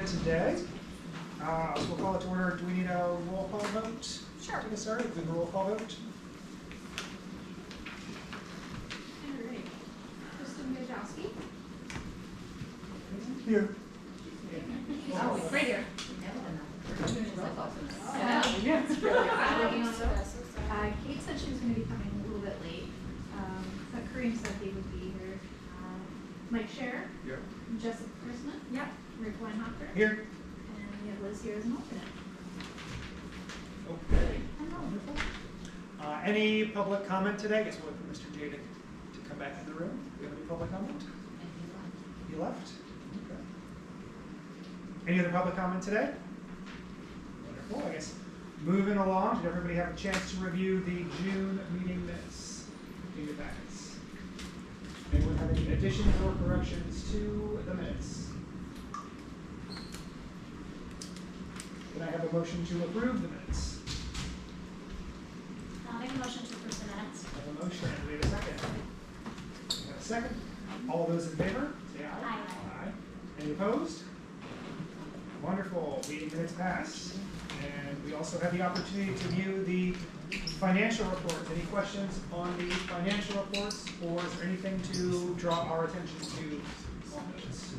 today. So we'll call it to order. Do we need a roll call vote? Sure. To get started, with a roll call vote. All right. Kristin Gajewski. Here. Oh, right here. Kate said she was going to be coming a little bit late, but Kareem said he would be here. Mike Scherer. Here. Jessica Christman. Yep. Rick Weinhofer. Here. And we have Liz here as an alternate. Okay. Wonderful. Any public comment today? I guess we'll wait for Mr. J to come back in the room. Do we have any public comment? He left? Okay. Any other public comment today? Wonderful. I guess moving along, did everybody have a chance to review the June meeting minutes in your packets? Anyone have any additions or corrections to the minutes? Can I have a motion to approve the minutes? I'll make a motion to approve the minutes. I have a motion. Do we have a second? We have a second. All those in favor, say aye. Aye. Aye. Any opposed? Wonderful. Meeting minutes passed. And we also have the opportunity to view the financial reports. Any questions on the financial reports, or is there anything to draw our attention to on those?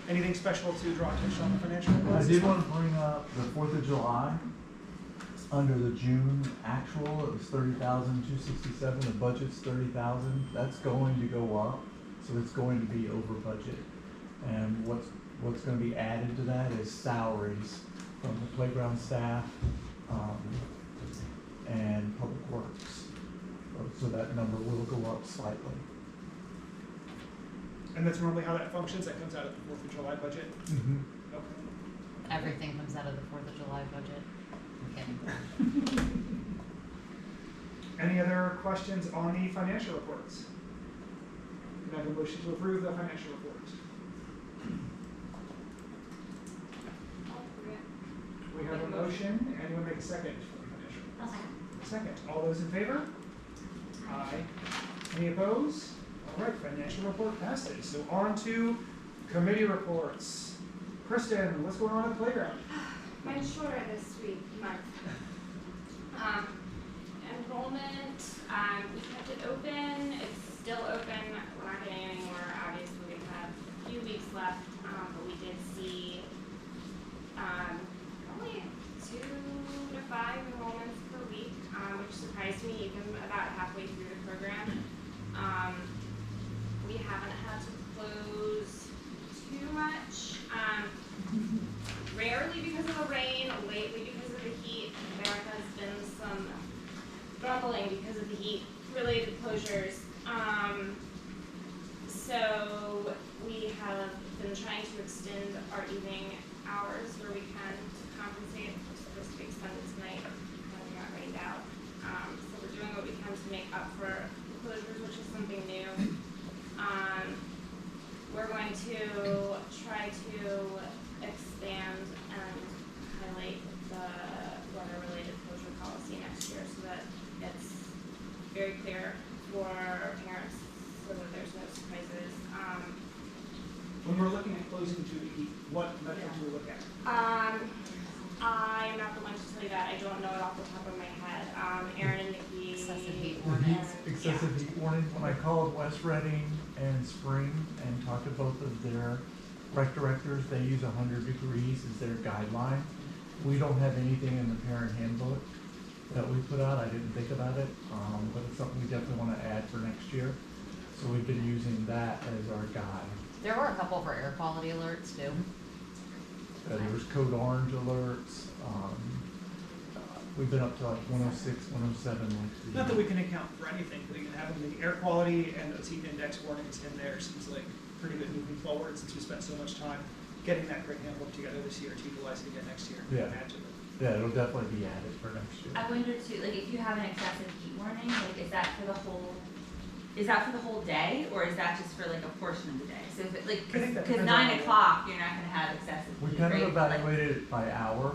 Anything special to draw attention on the financial reports? I did want to bring up the 4th of July. Under the June actual, it was $30,267. The budget's $30,000. That's going to go up, so it's going to be over budget. And what's going to be added to that is salaries from the playground staff and public works. So that number will go up slightly. And that's normally how that functions. That comes out of the 4th of July budget. Mm-hmm. Okay. Everything comes out of the 4th of July budget. I'm kidding. Any other questions on the financial reports? Can I have a motion to approve the financial reports? We have a motion. Anyone make a second for the financial reports? I'll second. Second. All those in favor? Aye. Any opposed? All right, financial report passes. So on to committee reports. Kristin, what's going on at the playground? Mine's shorter this week, month. Enrollment, we kept it open. It's still open. We're not getting any more. Obviously, we have a few weeks left, but we did see only 2 to 5 enrollments per week, which surprised me even about halfway through the program. We haven't had to close too much. Rarely because of the rain, lately because of the heat. There has been some grumbling because of the heat-related closures. So we have been trying to extend our evening hours where we can to compensate. We're supposed to be extended tonight, but we got rained out. So we're doing what we can to make up for closures, which is something new. We're going to try to expand and highlight the weather-related closure policy next year so that it's very clear for parents so that there's no surprises. When we're looking at closing due to heat, what metric do we look at? I'm not the one to tell you that. I don't know it off the top of my head. Aaron and Nikki. Excessive heat The warning. excessive heat warning, when I called West Reading and Spring and talked to both of their rec directors, they use 100 degrees as their guideline. We don't have anything in the parent handbook that we put out. I didn't think about it, but it's something we definitely want to add for next year. So we've been using that as our guide. There were a couple for air quality alerts too. There was code orange alerts. We've been up to like 106, 107. Not that we can account for anything, but even having the air quality and those heat index warnings in there seems like pretty good moving forward since we spent so much time getting that great handbook together this year to utilize it again next year. Yeah. Add to it. Yeah, it'll definitely be added for next year. I wonder too, like if you have an excessive heat warning, like is that for the whole day, or is that just for like a portion of the day? So if it like, I think that cause depends on 9 the- o'clock, you're not gonna have excessive We heat, kind of right? evaluated it by hour.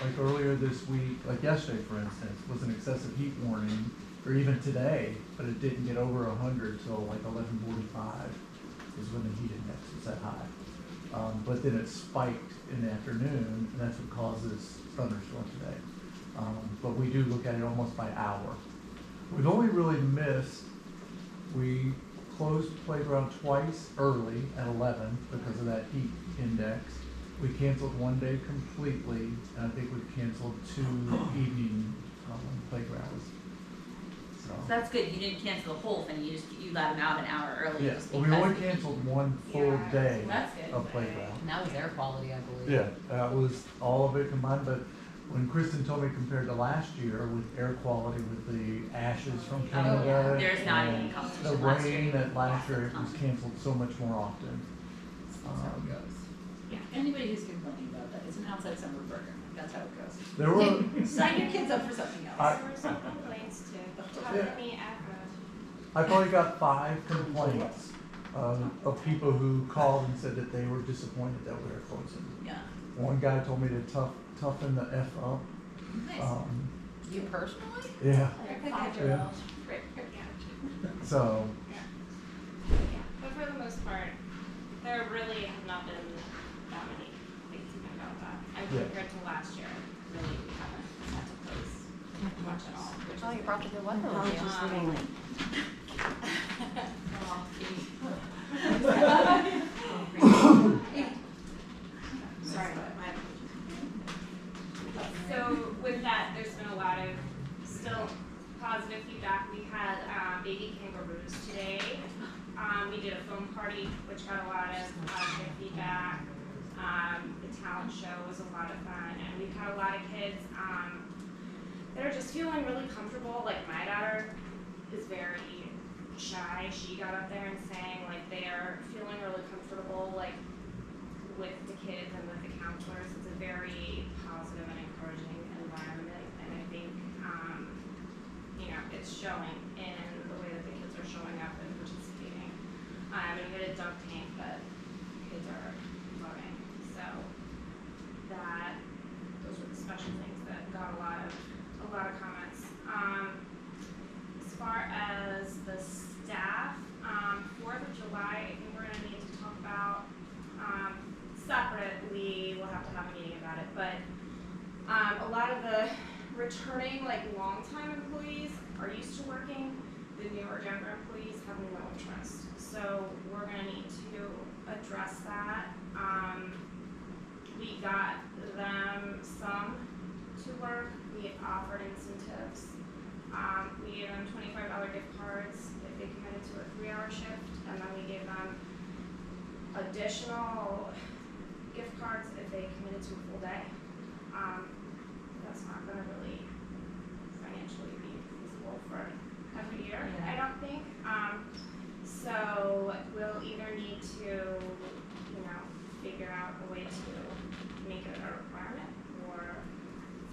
Like earlier this week, like yesterday, for instance, was an excessive heat warning, or even today, but it didn't get over 100 till like 11:45 is when the heat index was that high. but then it spiked in the afternoon, and that's what causes thunderstorm today. But we do look at it almost by hour. We've only really missed, we closed the playground twice early at 11 because of that heat index. We canceled one day completely, and I think we've canceled 2 evening playgrounds. So that's good, you didn't cancel the whole thing, you let them out an hour early Yeah, just well, because. we only canceled 1 full Yeah, day that's good. of playground. And that was air quality, I believe. Yeah, that was all of it combined, but when Kristin told me compared to last year with air quality, with the ashes from Canada. yeah. There's not and even competition the last year. rain that last year, it was Awesome. canceled so much more often. That's how it goes. Yeah. Anybody who's complaining about that, it's an outside summer program, that's how it goes. There were, Sign your kids up for something else. There were some complaints too. How Yeah. many ever? I probably got 5 complaints of people who called and said that they were disappointed that we were closing. Yeah. One guy told me to toughen the F up. Nice. You personally? Yeah, Like 5-year-old. Great. Yeah. so, Yeah, but for the most part, there really have not been that many things even about that. And Yeah. compared to last year, really we haven't had to close much at all, which is Oh, you good. brought the good weather with you. Oh, Sorry, So with that, there's been a lot of still positive feedback. We had baby kangaroos today. We did a foam party, which got a lot of positive feedback. The talent show was a lot of fun, and we've had a lot of kids that are just feeling really comfortable. Like my daughter is very shy. She got up there and sang. Like they are feeling really comfortable, like with the kids and with the counselors. It's a very positive and encouraging environment, and I think it's showing in the way that the kids are showing up and participating. I mean, we had a dunk tank that kids are loving, so those were the special things that got a lot of comments. As far as the staff, 4th of July, I think we're gonna need to talk about separately. We'll have to have a meeting about it, but a lot of the returning longtime employees are used to working. The newer younger employees have no interest, so we're gonna need to address that. We got them some to work. We offered incentives. We gave them $25 gift cards if they committed to a 3-hour shift, and then we gave them additional gift cards if they committed to a full day. That's not gonna really financially be feasible for every year, I don't think. So we'll either need to, figure out a way to make it a requirement or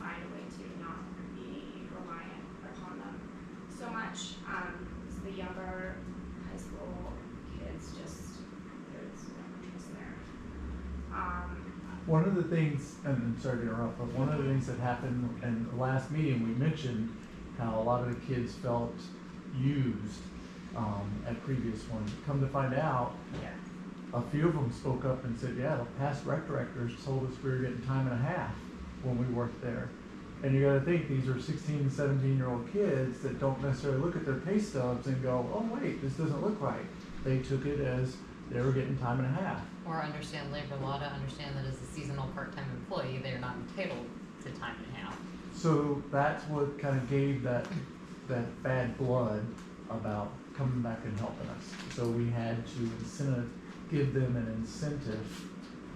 find a way to not be reliant upon them so much. The younger high school kids there's no interest there. one of the things, and I'm sorry to interrupt, but one of the things that happened in the last meeting, we mentioned how a lot of the kids felt used at previous ones. Come to find out, a few of them spoke up and said, yeah, the past rec directors told us we were getting time and a half when we worked there. And you gotta think, these are 16, 17-year-old kids that don't necessarily look at their pay stubs and go, oh wait, this doesn't look right. They took it as they were getting time and a half. Or understand labor law to understand that as a seasonal part-time employee, they're not entitled to time and a half. So that's what kind of gave that bad blood about coming back and helping us. So we had to give them an incentive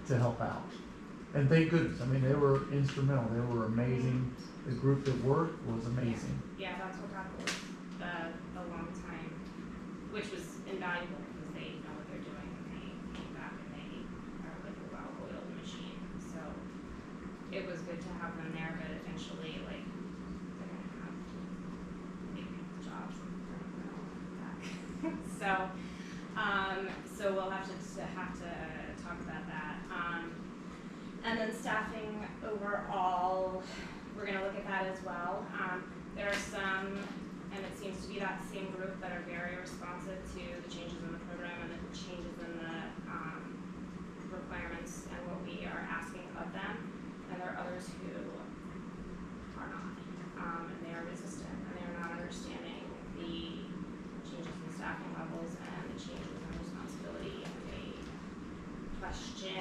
to help out. And thank goodness, I mean, they were instrumental, they were amazing. The group that worked was amazing. Yeah, that's what got the long time, which was invaluable because they know what they're doing and they came back and they are like a well-oiled machine. So it was good to have them there, but eventually, they're gonna have big jobs and they're not gonna want to come back. So we'll have to talk about that. And then staffing overall, we're gonna look at that as well. There are some, and it seems to be that same group that are very responsive to the changes in the program and the changes in the requirements question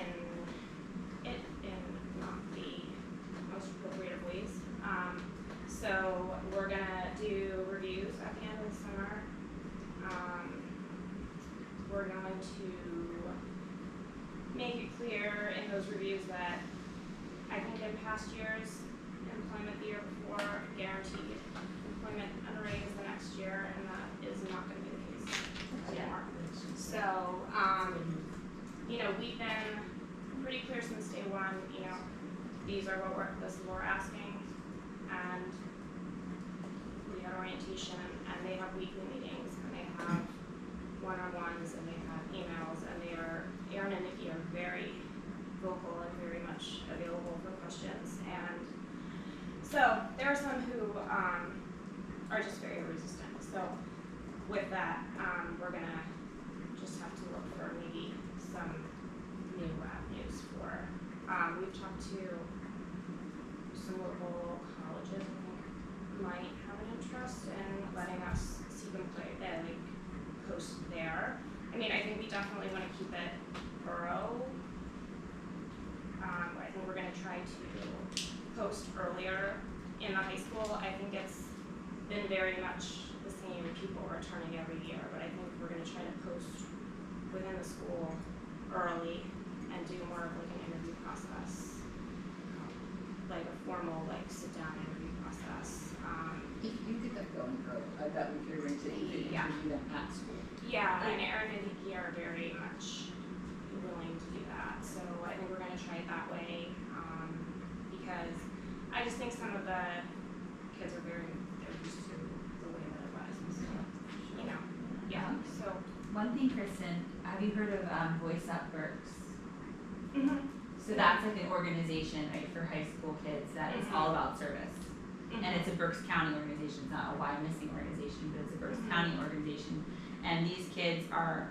it in not the most appropriate of ways. So we're gonna do reviews at the end of the summer. We're going to make it clear in those reviews that I think in past years, employment the year before guaranteed employment and a raise the next year, and that is not gonna be the case anymore. So, you know, we've been pretty clear since day one, you know, this is what we're asking, and we had orientation, and they have weekly meetings, and they have one-on-ones, and they have emails, and Aaron and Nikki are very vocal and very much available for questions, and so there are some who are just very resistant. So with that, we're gonna just have to look for maybe some new avenues for. We've talked to some local colleges, I think, might have an interest in letting us see them play, like post there. I mean, I think we definitely want to keep it Borough. I think we're going to try to post earlier in the high school. I think it's been very much the same people returning every year, but I think we're going to try to post within the school early and do more of like an interview process, like a formal like sit down interview process. If you get that going, girl, I bet we could arrange it if Yeah. you do them at school. Yeah, and Aaron and Nikki are very much willing to do that. So I think we're gonna try it that way, because I just think some of the kids are they're used to the way that it was, and so, you know, yeah, so. One thing, Kristin, have you heard of Voice Up Berks? Mhm. So that's like an organization, right, for high school kids that is all about service. And it's a Berks County organization, it's not a Wyomissing organization, but it's a Berks County organization. And these kids are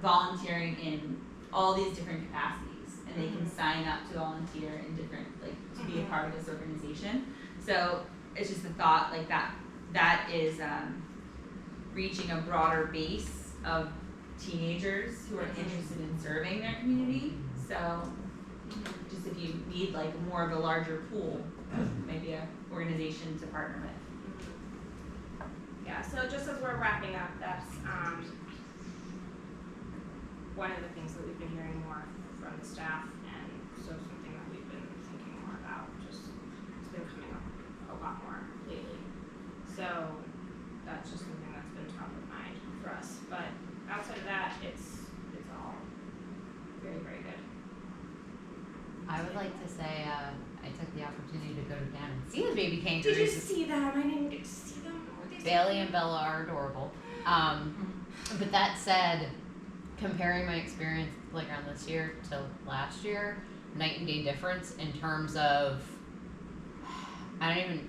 volunteering in all these different capacities, and they can sign up to volunteer in different, like, to be a part of this organization. So it's just a thought, like that is reaching a broader base of teenagers who are interested in serving their community. So just if you need like more of a larger pool, maybe a organization to partner with. Yeah, so just as we're wrapping up, that's one of the things that we've been hearing more from the staff, and so something that we've been thinking more about, just it's been coming up a lot more lately. So that's just something that's been top of mind for us. But outside of that, it's all very, very good. I would like to say, I took the opportunity to go down and see the baby kangaroos. Did you see them? I didn't get to see them. Were they so Bailey cute? and Bella are adorable. But that said, comparing my experience at the playground this year to last year, night and day difference in terms of, I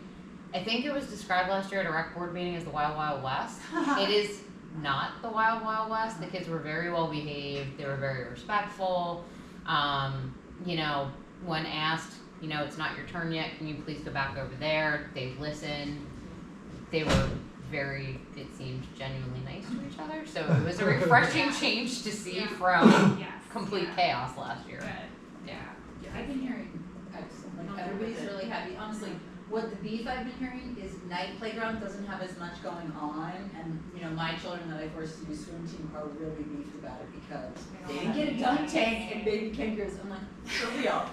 think it was described last year at a rec board meeting as the Wild Wild West. It is not the Wild Wild West. The kids were very well behaved. They were very respectful. You know, when asked, you know, it's not your turn yet, can you please go back over there? They listened. They were very, it seemed, genuinely nice to each other. So it was a refreshing change to see from Yes. complete chaos last year. Good. Yeah. Yeah, I've been hearing excellent, like everybody's really happy, honestly, what the beef I've been hearing is night playground doesn't have as much going on, and, you know, my children that I forced to do swim team are really beefed about it because they didn't get a dunk tank and baby kangaroos, I'm like, for real,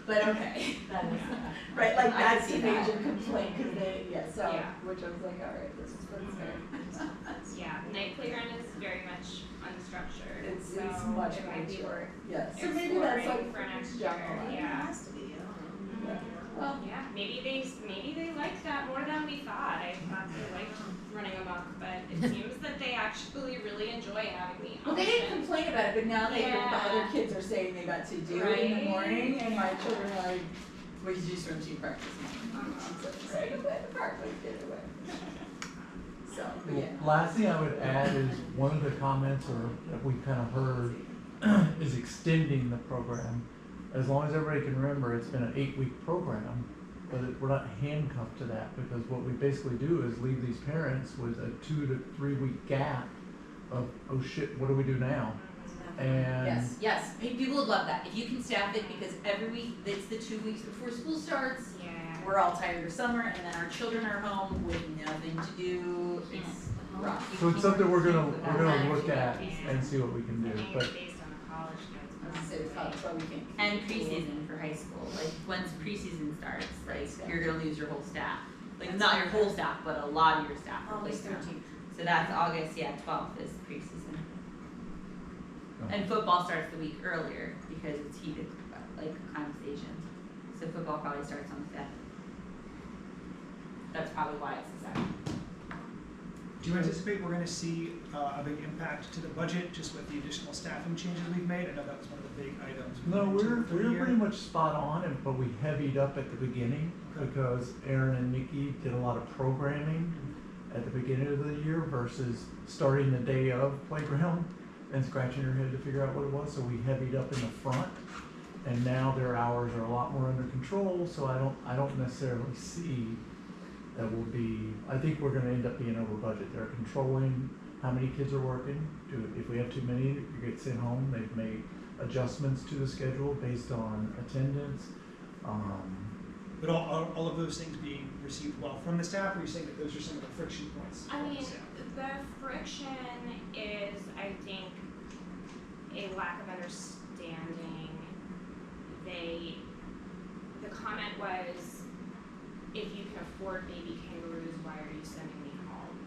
but okay. That is, Right, like I that's can the see that. major complaint, cause they, so, Yeah. which I was like, alright, this is what's there. Yeah, night playground is very much unstructured. It's so much it might be more, worth yes, so maybe that's exploring like for next down year. the line. Yeah. has to be, I don't know. Yeah. Well, Yeah, maybe they liked that more than we thought. I thought they liked running amok, but it seems that they actually really enjoy having the well, they didn't option. complain about it, but now the Yeah. other kids are saying they got to do it in the Right. morning, and my children are like, we could do swim team practice. It's like, right away, the park, like, get away. So, but yeah. Last thing I would add is one of the comments or that we kind of heard is extending the program. As long as everybody can remember, it's been an 8-week program, but we're not handcuffed to that because what we basically do is leave these parents with a 2 to 3 week gap of, oh shit, what do we do now? And Yes, hey, people would love that, if you can staff it, because every week, it's the 2 weeks before school starts, Yeah. we're all tired of summer, and then our children are home with nothing to do, it's rough. so it's something we're gonna look at and see what we can I do, think but it's based on the college kids. I was gonna say, it's probably, that's why we can't. And preseason for high school, like once preseason starts, like you're gonna lose your whole staff. Like not your whole staff, but a lot of your staff will August play now. 13th. So that's August, 12th is preseason. And football starts the week earlier because it's heated, like acclimatization. So football probably starts on the 5th. That's probably why it's the 7th. Do you anticipate we're gonna see a big impact to the budget just with the additional staffing changes we've made? I know that was one of the big items. no, went into we're for the year. pretty much spot on, but we heavied up at the beginning because Aaron and Nikki did a lot of programming at the beginning of the year versus starting the day of playground and scratching your head to figure out what it was. So we heavied up in the front, and now their hours are a lot more under control. So I don't necessarily see that will be. I think we're going to end up being over budget. They're controlling how many kids are working. If we have too many, you get sent home. They've made adjustments to the schedule based on attendance. But all of those things being received well from the staff, or are you saying that those are some of the friction points? I from the mean, staff? the friction is, I think, a lack of understanding. The comment was, if you can afford baby kangaroos, why are you sending me home?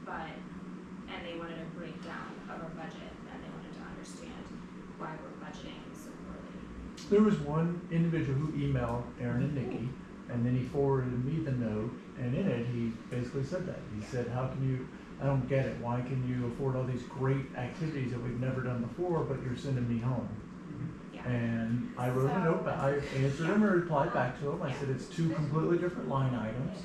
And they wanted a breakdown of our budget, and they wanted to understand why we're budgeting so poorly. There was one individual who emailed Aaron and Nikki, and then he forwarded me the note, and in it, he basically said that. He said, how can you, I don't get it, why can you afford all these great activities that we've never done before, but you're sending me home? Yeah. And I wrote a note, I answered him and replied back to him, I said, it's two completely different line items.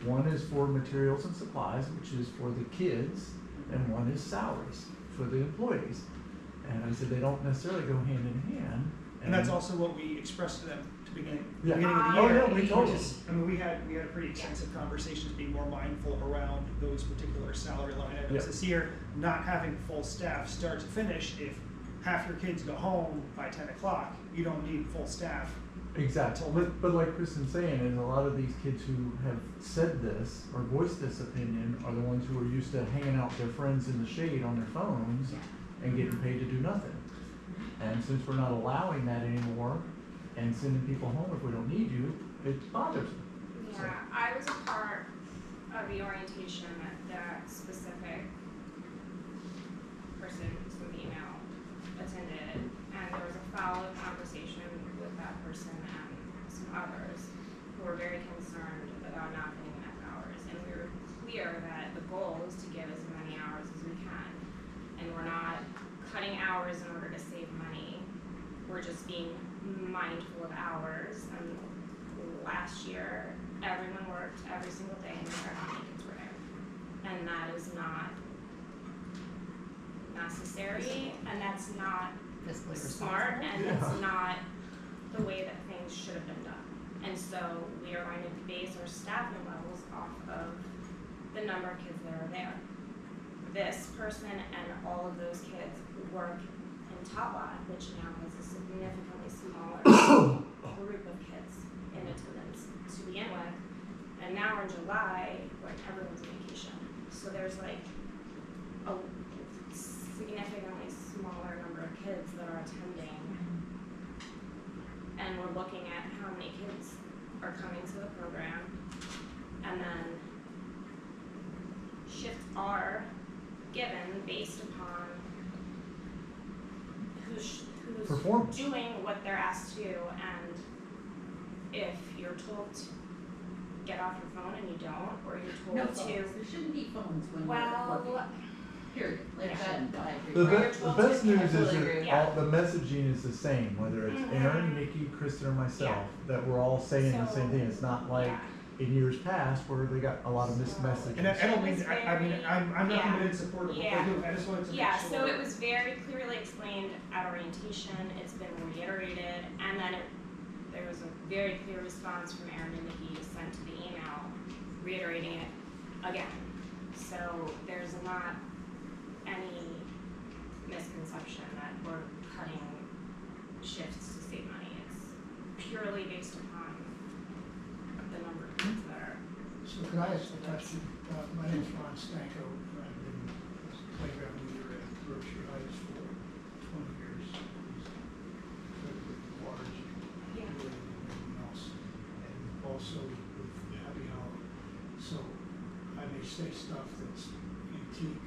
One is for materials and supplies, which is for the kids, and one is salaries for the employees. And I said, they don't necessarily go hand in hand. And that's also what we expressed to them to beginning of the Yeah. year. Oh, yeah, we told them. I mean, we had a pretty extensive conversations being more mindful around those particular salary line items Yeah. this year. Not having full staff start to finish, if half your kids go home by 10 o'clock, you don't need full staff. Exactly, but like Kristin's saying, is a lot of these kids who have said this or voiced this opinion are the ones who are used to hanging out with their friends in the shade on their phones and getting paid to do nothing. And since we're not allowing that anymore and sending people home if we don't need you, it bothers them. Yeah, I was a part of the orientation that specific person from the email attended, and there was a follow-up conversation with that person and some others who were very concerned about not getting enough hours. And we were clear that the goal is to give as many hours as we can, and we're not cutting hours in order to save money. We're just being mindful of hours. And last year, everyone worked every single day, no matter how many kids were there. And that is not necessary, and that's not Fiscally smart, responsible. and Yeah. it's not the way that things should have been done. And so we are going to base our staffing levels off of the number of kids that are there. This person and all of those kids who work in Tatwa, which now has a significantly smaller group of kids in attendance to begin with. And now in July, like everyone's on vacation. So there's like a significantly smaller number of kids that are attending. And we're looking at how many kids are coming to the program, and then shifts are given based upon who's Performance. doing what they're asked to do. And if you're told to get off your phone and you don't, or you're told No to phones, there shouldn't be phones when we're well, working, period, like Yeah. that, I agree. The, Or you're the told best to- news I is totally that agree. all, the messaging is the same, whether it's Mhm. Aaron, Nikki, Kristin, or myself, that we're all saying the same thing. It's not like yeah. in years past where they got a lot of missed messages. And I don't mean, It was I mean, very- I'm yeah. nothing but in support of what Yeah. they do. I just wanted to make Yeah, sure. so it was very clearly explained at orientation, it's been reiterated, and then there was a very clear response from Aaron and Nikki sent to the email, reiterating it again. So there's not any misconception that we're cutting shifts to save money. It's purely based upon the number of kids that are. So could I ask a question? My name's Ron Stanko, and I've been a playground leader at Berkshire Heights for 20 years. With large, Yeah. and everything else, and also with Happy Hollow. So I may say stuff that's antique,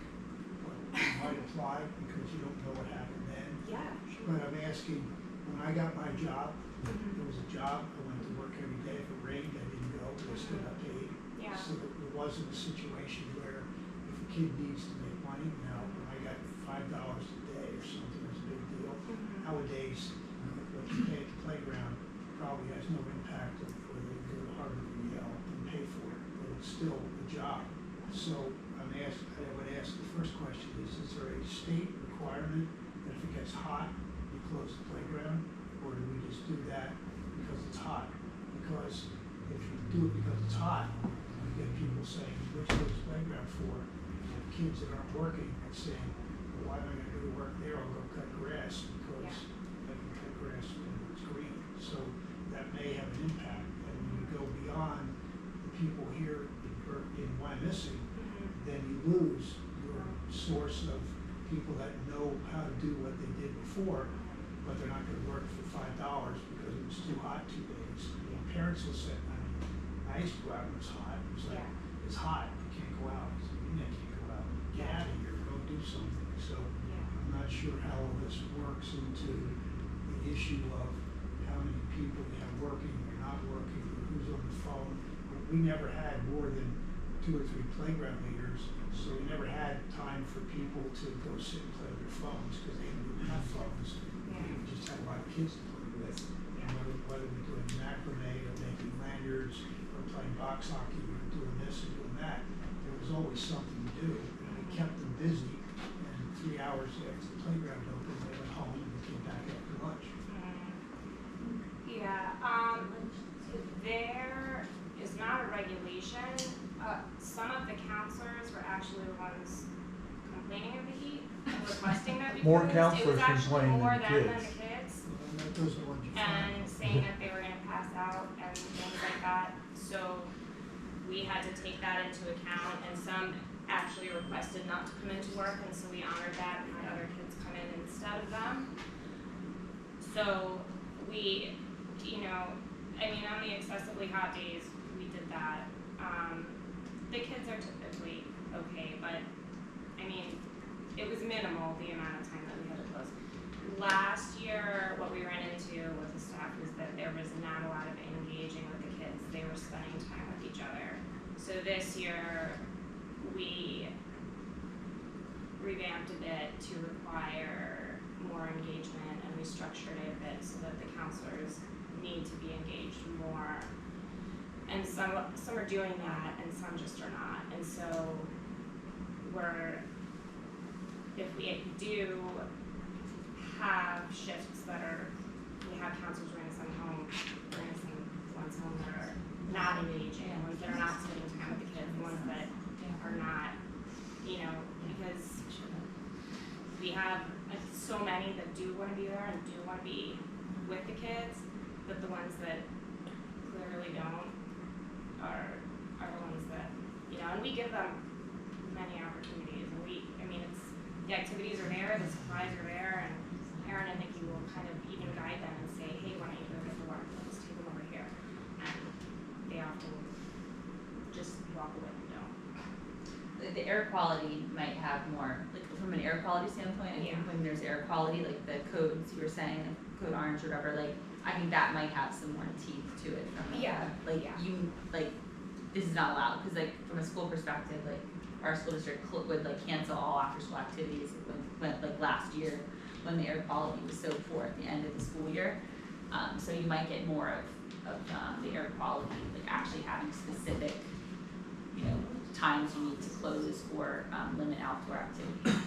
but it might apply because you don't know what happened then. Yeah, sure. But I'm asking, when I got my job, Mhm. it was a job, I went to work every day. If it rained, I didn't go, but I still got paid. Yeah. So that it wasn't a situation where if a kid needs to make money, now, when I got $5 a day or something, it was a big deal. Mhm. Nowadays, what you pay at the playground probably has no impact of whether you go to Harvard or Yale and pay for it, but it's still a job. So I would ask, the first question is there a state requirement that if it gets hot, you close the playground? Or do we just do that because it's hot? Because if you do it because it's hot, you get people saying, what's this playground for? And you have kids that aren't working and saying, well, why am I gonna do work there? I'll go cut grass because I can cut grass when it's green. So that may have an impact. And when you go beyond the people here in Wyomissing, Mhm. then you lose your source of people that know how to do what they did before, but they're not gonna work for $5 because it was too hot 2 days. And parents will say, I used to go out when it was hot. It was like, Yeah. it's hot, you can't go out. I said, you can't go out. Get out of here, go do something. So I'm not sure how all this works into the issue of how many people you have working or not working, or who's on the phone. We never had more than 2 or 3 playground leaders, so we never had time for people to go sit and play with their phones because they didn't have phones. We just had a lot of kids to play with. And whether we're doing macrame or making lanyards or playing box hockey or doing this or doing that, there was always something to do. And we kept them busy, and 3 hours after the playground opened, they went home and they came back after lunch. Yeah, there is not a regulation. Some of the counselors were actually the ones complaining of the heat and requesting that we More closed. counselors It was actually complain more than them than kids. the kids. And those are the ones you find. And saying that they were gonna pass out and things like that. So we had to take that into account, and some actually requested not to come into work, and so we honored that and had other kids come in instead of them. So we, I mean, on the excessively hot days, we did that. The kids are typically okay, but I mean, it was minimal, the amount of time that we had to close. Last year, what we ran into with the staff was that there was not a lot of engaging with the kids. They were spending time with each other. So this year, we revamped a bit to require more engagement, and we structured it a bit so that the counselors need to be engaged more. And some are doing that, and some just are not. And so if we do have shifts that we have counselors bringing some home, bringing some ones home that are not engaging, ones that are not spending time with the kids, ones that are not, because we have so many that do want to be there and do want to be with the kids, but the ones that clearly don't are the ones that, and we give them many opportunities, and the activities are there, the supplies are there, and Erin and Nikki will kind of even guide them and say, hey, why don't you go get the water, let's take them over here, and they often just walk away and don't. The air quality might have more, like from an air quality standpoint, I think when there's air quality, like the codes you were saying, like code orange or whatever, like I think that might have some more teeth to it from this is not allowed, because like from a school perspective, like our school district would like cancel all after school activities when like last year when the air quality was so poor at the end of the school year. So you might get more of the air quality, like actually having specific, times you need to close or limit outdoor activity.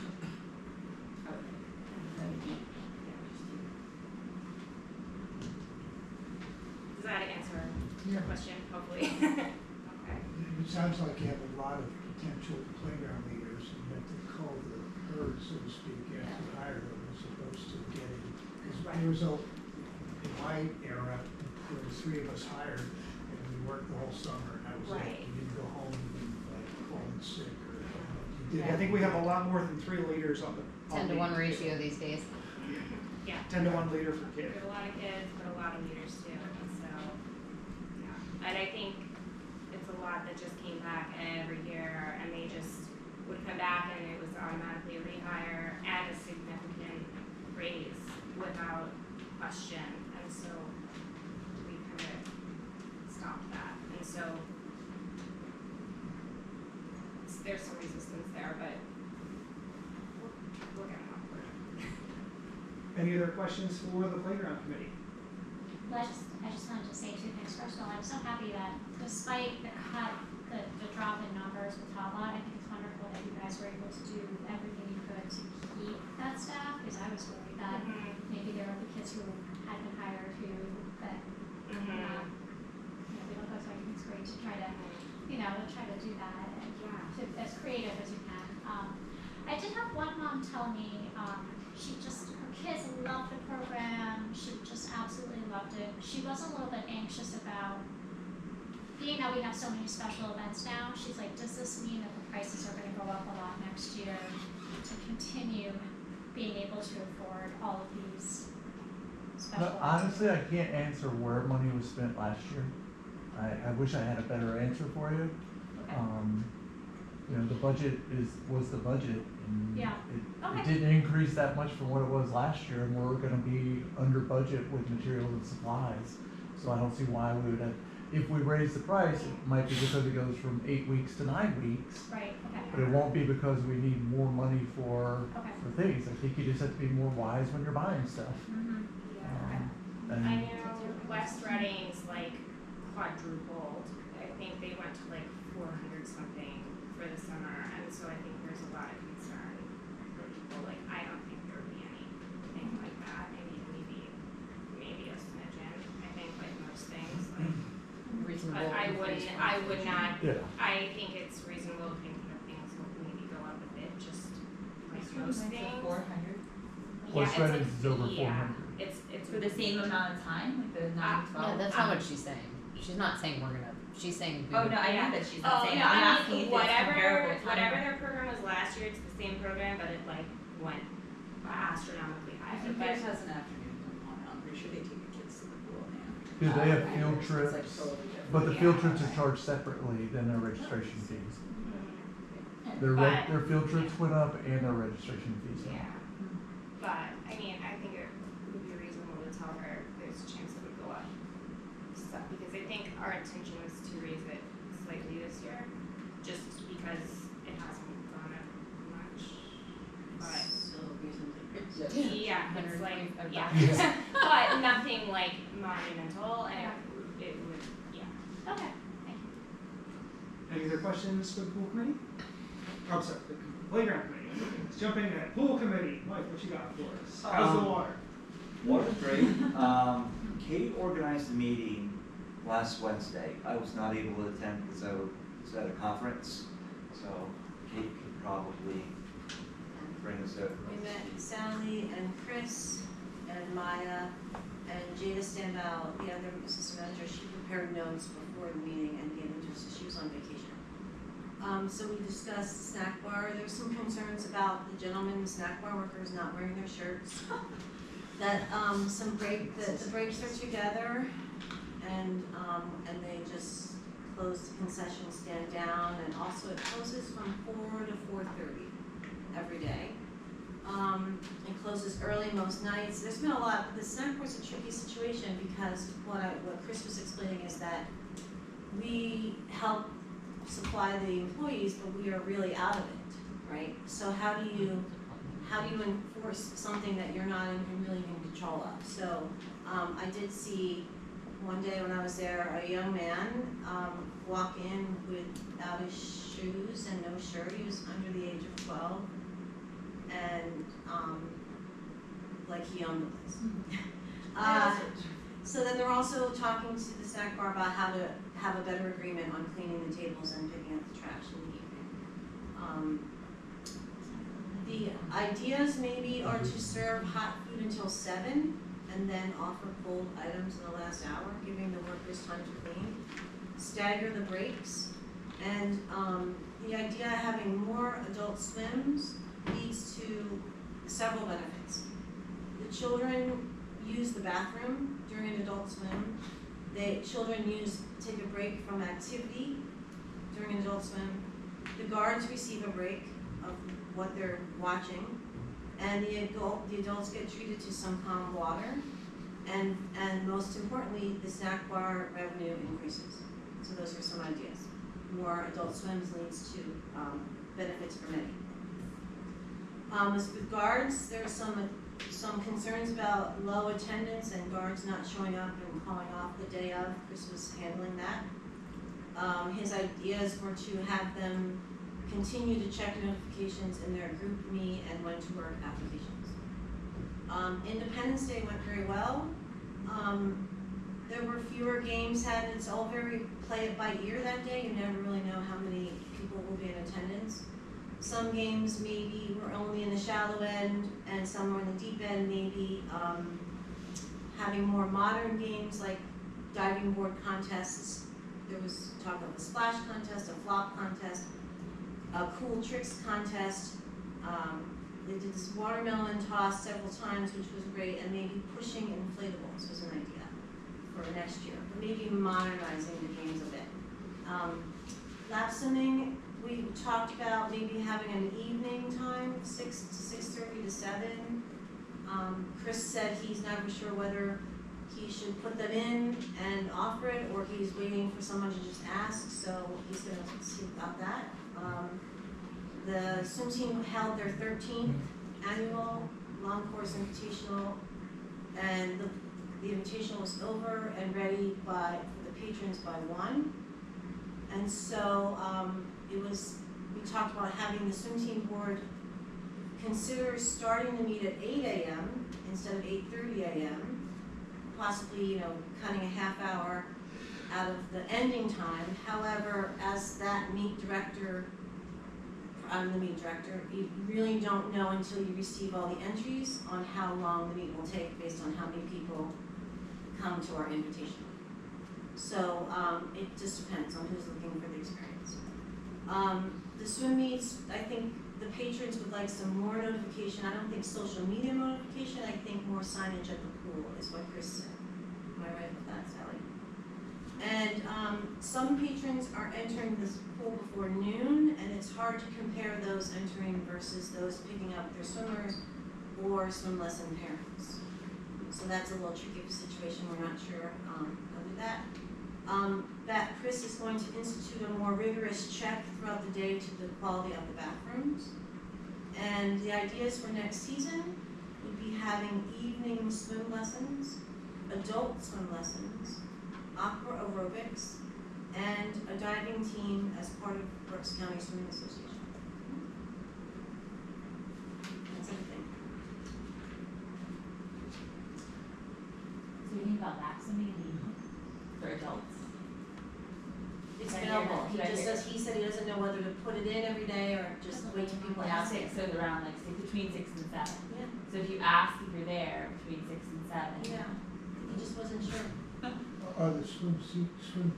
Does that answer your Yeah. question, hopefully? Okay. It sounds like you have a lot of potential playground leaders, and you have to cull the herd, so to speak, after you hire them, as opposed to getting, because Right. there was in my era, there was 3 of us hired, and we worked the whole summer, and that was Right. it. You didn't go home, you didn't like call in sick, or, you did. I think we have a lot more than 3 leaders on the. 10-to-1 ratio these days. Yeah. 10-to-1 leader for We kids. have a lot of kids, but a lot of leaders too, and so, yeah. And I think it's a lot that just came back every year, and they just would come back and it was automatically a rehire and a significant raise without question, and so we kind of stopped that, and so there's some resistance there, but we're gonna help with it. Any other questions for the playground committee? Well, I just wanted to say 2 things. First of all, I'm so happy that despite the drop in numbers with Tala, I think it's wonderful that you guys were able to do everything you could to keep that staff, because I was worried that maybe there were the kids who had been hired who, that, we don't go, so I think it's great to try to, try to do that and to, as creative as you can. I did have one mom tell me, her kids loved the program, she just absolutely loved it. She was a little bit anxious about, being that we have so many special events now, she's like, does this mean that the prices are gonna go up a lot next year to continue being able to afford all of these special No, events? honestly, I can't answer where money was spent last year. I wish I had a better answer for you. Okay. The budget was the budget, and Yeah. it Okay. didn't increase that much from what it was last year, and we're gonna be under budget with materials and supplies. So I don't see why we would have, if we raise the price, it might be because it goes from 8 weeks to 9 weeks, Right, okay, but it won't be because we need more money for okay. things. I think you just have to be more wise when you're buying stuff. Mm-hmm. Yeah. And I know West Reading's like quadrupled. I think they went to like 400 something for the summer, and so I think there's a lot of concern for people. Like, I don't think there would be anything like that. Maybe a smidgen. I think like most things, like, Reasonable. but I would not. yeah. I think it's reasonable to think that things will maybe go up a bit, just like most things. 400? West it's Reading's is over yeah, 400. It's For the same amount of time, like the 9 to 12? No, that's not what she's saying. She's not saying we're gonna, she's saying. we Oh, would- no, I know that she's not saying, no, I'm I asking mean, if it's comparable whatever time. their program was last year, it's the same program, but it like went astronomically I higher, think but theirs has an afternoon component, I'm pretty sure they take the kids to the pool in the afternoon. Do they have I field know it's like trips? totally different. But the field Yeah. trips are charged separately than their registration fees. But- Their field trips went up and their registration fees went yeah. up. But, I mean, I think it would be reasonable to tell her there's a chance it would go up. So, because I think our intention was to raise it slightly this year, just because it hasn't gone up much. But, So reasonably. yeah, it's like, $125. yeah, but nothing like monumental, and it would, yeah. Okay, thank you. Any other questions for the pool committee? Oh, I'm sorry, the playground committee. Let's jump into that. Pool committee, Mike, what you got for us? How's the water? Water's great. Kate organized a meeting last Wednesday. I was not able to attend because I was at a conference, so Kate could probably bring us up. We met Sally and Chris and Maya and Jada Standout, the other assistant manager. She prepared notes before the meeting and gave them to us, so she was on vacation. So we discussed the snack bar. There's some concerns about the gentlemen, the snack bar workers not wearing their shirts. That the breaks are together and they just close the concession stand down, and also it closes from 4 to 4:30 every day. It closes early most nights. There's been a lot, the snack bar's a tricky situation because what Chris was explaining is that we help supply the employees, but we are really out of it, right? So how do you enforce something that you're not really in control of? So I did see one day when I was there, a young man walk in without his shoes and no shirt. He was under the age of 12, and like he owned the place. So then they're also talking to the snack bar about how to have a better agreement on cleaning the tables and picking up the trash in the evening. The ideas maybe are to serve hot food until 7 and then offer cold items in the last hour, giving the workers time to clean. Stagger the breaks. And the idea of having more adult swims leads to several benefits. The children use the bathroom during an adult swim. Children take a break from activity during an adult swim. The guards receive a break of what they're watching, and the adults get treated to some calm water, and most importantly, the snack bar revenue increases. So those are some ideas. More adult swims leads to benefits for many. As with guards, there are some concerns about low attendance and guards not showing up and calling off the day of. Chris was handling that. His ideas were to have them continue to check notifications in their group me and when to work applications. Independence Day went very well. There were fewer games had. It's all very play it by ear that day. You never really know how many people will be in attendance. Some games maybe were only in the shallow end and some were in the deep end, maybe having more modern games like diving board contests. There was talk of a splash contest, a flop contest, a cool tricks contest. They did this watermelon toss several times, which was great, and maybe pushing inflatables was an idea for next year, but maybe modernizing the games a bit. Lap swimming, we talked about maybe having an evening time, 6 to 6:30 to 7. Chris said he's not sure whether he should put them in and offer it, or he's waiting for someone to just ask, so he's gonna see about that. The swim team held their 13th annual long course invitational, and the invitational was over and ready for the patrons by 1. And so we talked about having the swim team board consider starting the meet at 8 a.m. instead of 8:30 a.m., possibly, cutting a half hour out of the ending time. However, as that meet director, I'm the meet director, you really don't know until you receive all the entries on how long the meet will take based on how many people come to our invitation. So it just depends on who's looking for the experience. The swim meets, I think the patrons would like some more notification. I don't think social media notification, I think more signage at the pool is what Chris said. Am I right with that, Sally? And some patrons are entering this pool before noon, and it's hard to compare those entering versus those picking up their swimmers or swim lesson parents. So that's a little tricky situation. We're not sure how to do that. That Chris is going to institute a more rigorous check throughout the day to the quality of the bathrooms. And the ideas for next season would be having evening swim lessons, adult swim lessons, aqua aerobics, and a diving team as part of Berks County Swimming Association. That's everything. So you think about lap swimming for adults? It's Right, available. yeah, He said he doesn't know whether to put it in every day or just wait till people ask it. So around between 6 and 7. Yeah, So if you ask if you're there between 6 and 7. yeah. He just wasn't sure. Are the swim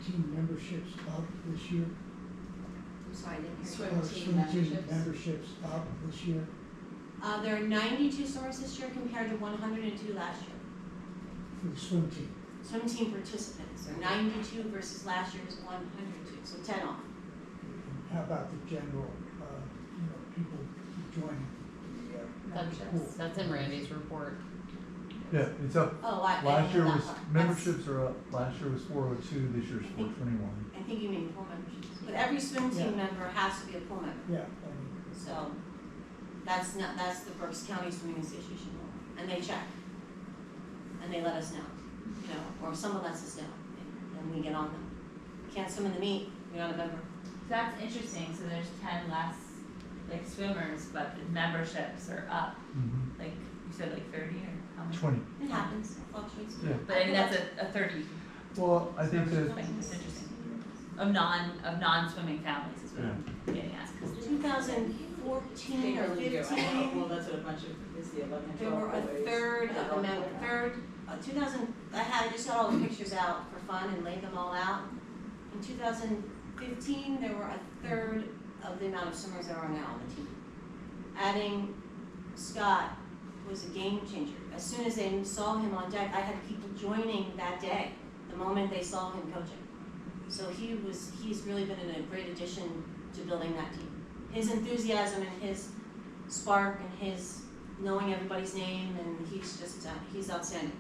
team memberships up this year? I'm sorry, I didn't hear you. Swim Are team swim memberships? memberships up this year There are 92 swimmers this year compared to 102 last year. for the swim team? Swim team participants, so 92 versus last year's 102, so 10 off. And how about the general, people who join the pool? That's in Randy's report. Yeah, it's up. Oh, I Last didn't year know that was, part. memberships are up, last year was 402, this year's 421. I think you mean pool memberships. But every swim team member has to be a pool member. Yeah, So that's the Berks County Swimming Association rule, and they check. And they let us know, or someone lets us know, and we get on them. Can't swim in the meet, you're not a member. So that's interesting. So there's 10 less swimmers, but the memberships are up. Mhm. You said 30 or how many? 20. It happens, it fluctuates. Yeah. But I mean that's a 30. Well, I think that, It's interesting. Of non-swimming families is what I'm getting at. 'Cause 2000 14 or They really do. I 15. know, well, that's what a bunch of, is the 11 and There 12 were a boys. third that of all the went out. third, 2000, I just got all the pictures out for fun and laid them all out. In 2015, there were a third of the amount of swimmers that are now on the team. Adding Scott was a game changer. As soon as they saw him on deck, I had people joining that day, the moment they saw him coaching. So he's really been a great addition to building that team. His enthusiasm and his spark and his knowing everybody's name, and he's just, he's outstanding.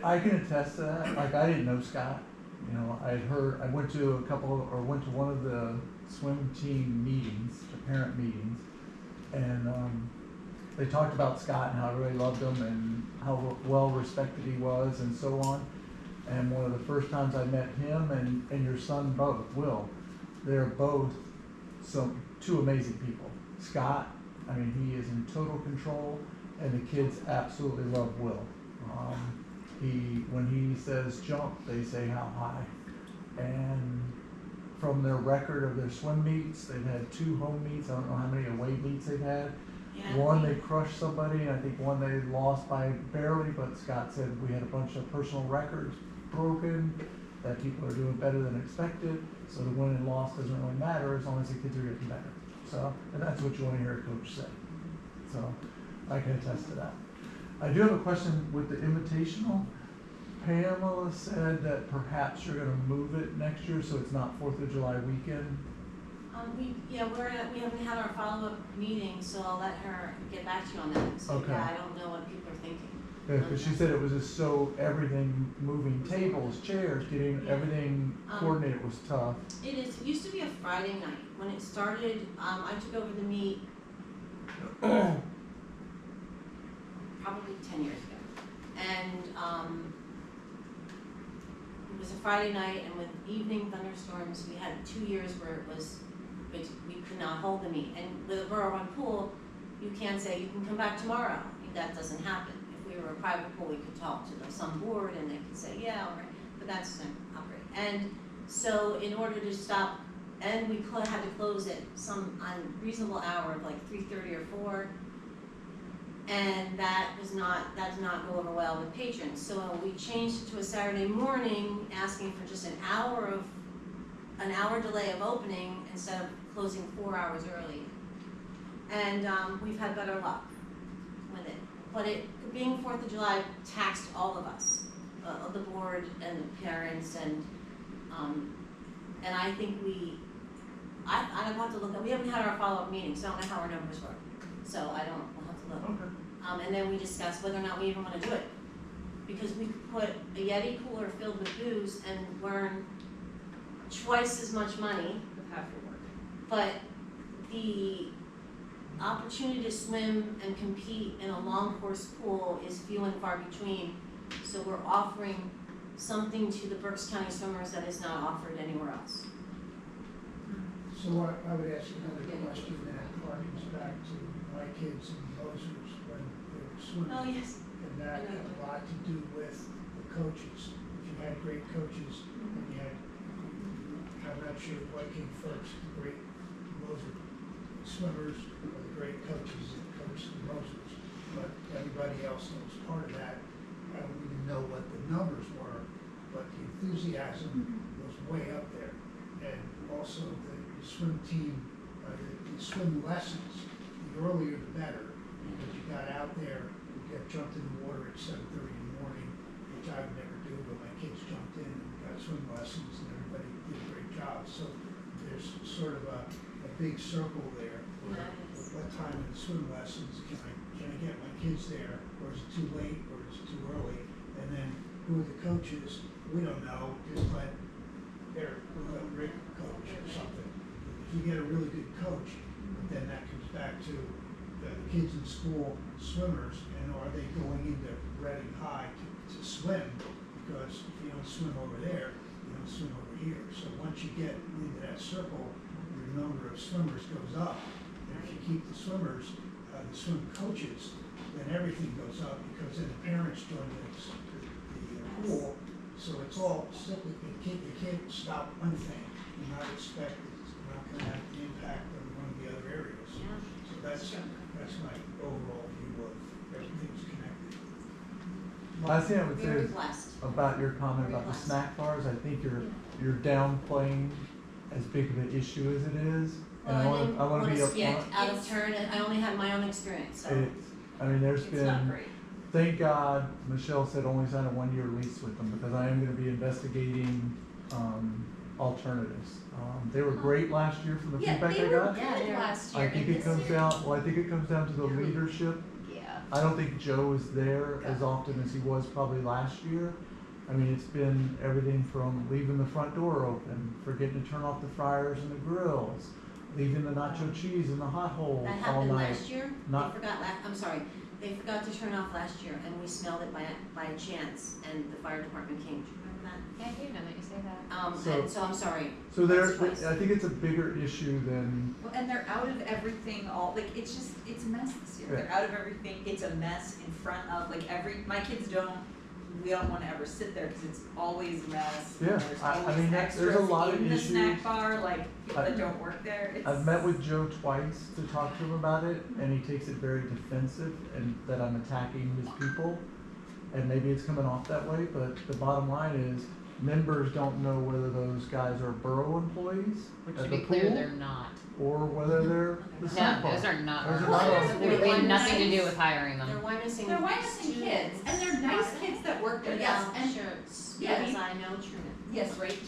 I can attest to that. Like, I didn't know Scott. You know, I went to one of the swim team meetings, the parent meetings, and they talked about Scott and how everybody loved him and how well respected he was and so on. And one of the first times I met him and your son both, Will, they're both two amazing people. Scott, I mean, he is in total control, and the kids absolutely love Will. When he says jump, they say how high. And from their record of their swim meets, they've had 2 home meets. I don't know how many away meets they've had. Yeah. One, they crushed somebody, and I think one they lost by barely, but Scott said we had a bunch of personal records broken, that people are doing better than expected, so the win and loss doesn't really matter as long as the kids are getting better. So, and that's what you want to hear a coach say. So, I can attest to that. I do have a question with the invitational. Pamela said that perhaps you're going to move it next year so it's not 4th of July weekend. We haven't had our follow-up meeting, so I'll let her get back to you on that. So, Okay. yeah, I don't know what people are thinking. Yeah, because she said it was just so everything, moving tables, chairs, getting everything coordinated was tough. It used to be a Friday night. When it started, I took over the meet probably 10 years ago. And it was a Friday night, and with evening thunderstorms, we had 2 years where we could not hold the meet. And with a Borough run pool, you can't say you can come back tomorrow. That doesn't happen. If we were a private pool, we could talk to some board and they could say, yeah, all right, but that doesn't operate. And so in order to stop, and we had to close at some unreasonable hour of like 3:30 or 4, and that did not go over well with patrons. So we changed it to a Saturday morning, asking for just an hour delay of opening instead of closing 4 hours early. And we've had better luck with it. But being 4th of July taxed all of us, the board and the parents, and I think I don't have to look up. We haven't had our follow-up meeting, so I don't know how our numbers work. So we'll have to look. Okay. And then we discuss whether or not we even want to do it. Because we could put a Yeti cooler filled with booze and burn twice as much money, With half your work. but the opportunity to swim and compete in a long course pool is few and far between. So we're offering something to the Berks County swimmers that is not offered anywhere else. So I would ask another question that harkens back to my kids and Mosers when they were swimming. Oh, yes. And that had a lot to do with the coaches. If you had great coaches and you had, I'm not sure what came first, the great Moser swimmers or the great coaches that coached the Mosers. But everybody else knows part of that. I don't even know what the numbers were, but the enthusiasm was way up there. And also the swim team, the swim lessons, the earlier the better, because you got out there, you got jumped in the water at 7:30 in the morning, which I would never do, but my kids jumped in and got swim lessons and everybody did a great job. So there's sort of a big circle there. Where what time in the swim lessons can I get my kids there, or is it too late, or is it too early? And then who are the coaches? We don't know, just let Rick coach or something. If you get a really good coach, then that comes back to the kids in school, swimmers, and are they going into Reading High to swim? Because if you don't swim over there, you don't swim over here. So once you get into that circle, your number of swimmers goes up. And if you keep the swimmers, the swim coaches, then everything goes up because then the parents join the pool. So it's all simply, you can't stop one thing and not expect it's not going to have the impact on one of the other areas. Yeah. So that's my overall view of everything's connected. Last thing I would say Very is blessed. about your comment Very about the blessed. snack bars, I think you're downplaying as big of an issue as it is. And I didn't wanna be wanna get upfront. out of turn, and I only have my own experience, so. I mean, there's It's not been, great. thank God, Michelle said only sign a 1-year lease with them, because I am gonna be investigating, alternatives. They were great last year from the Yeah, feedback they I were got. good last year. I think and it this comes year- down, well, I think it comes down to the leadership. Yeah. I don't think Joe is there as often as he was probably last year. I mean, it's been everything from leaving the front door open, forgetting to turn off the fryers and the grills, leaving the nacho cheese in the hot hole That all happened night. last year, Not- they forgot I'm sorry, they forgot to turn off last year, and we smelled it by chance, and the fire department came, do you remember that? Yeah, I do know that you say that. So- And so I'm sorry. So there, That's twice. I think it's a bigger issue than, Well, and they're out of everything all, like, it's just, it's a mess this year. They're Yeah. out of everything, it's a mess in front of, like, my kids we don't wanna ever sit there, cause it's always a mess. and Yeah, There's I always mean, extras there's a lot of in the snack issues. bar, like, people I- that don't work there, it's. I've met with Joe twice to talk to him about it, and he takes it very defensive and that I'm attacking his people. And maybe it's coming off that way, but the bottom line is, members don't know whether those guys are borough employees Which at to the be clear, pool, they're not. or whether they're the No, snack bar. those are not Those our are not our employees. employees. We have They're nothing to do nice. with hiring them. They're Wyomissing They're Wyomissing kids, students. and they're nice kids that work there, yes, and, Shirts, Yeah, yes, we- I know Truman. yes, right,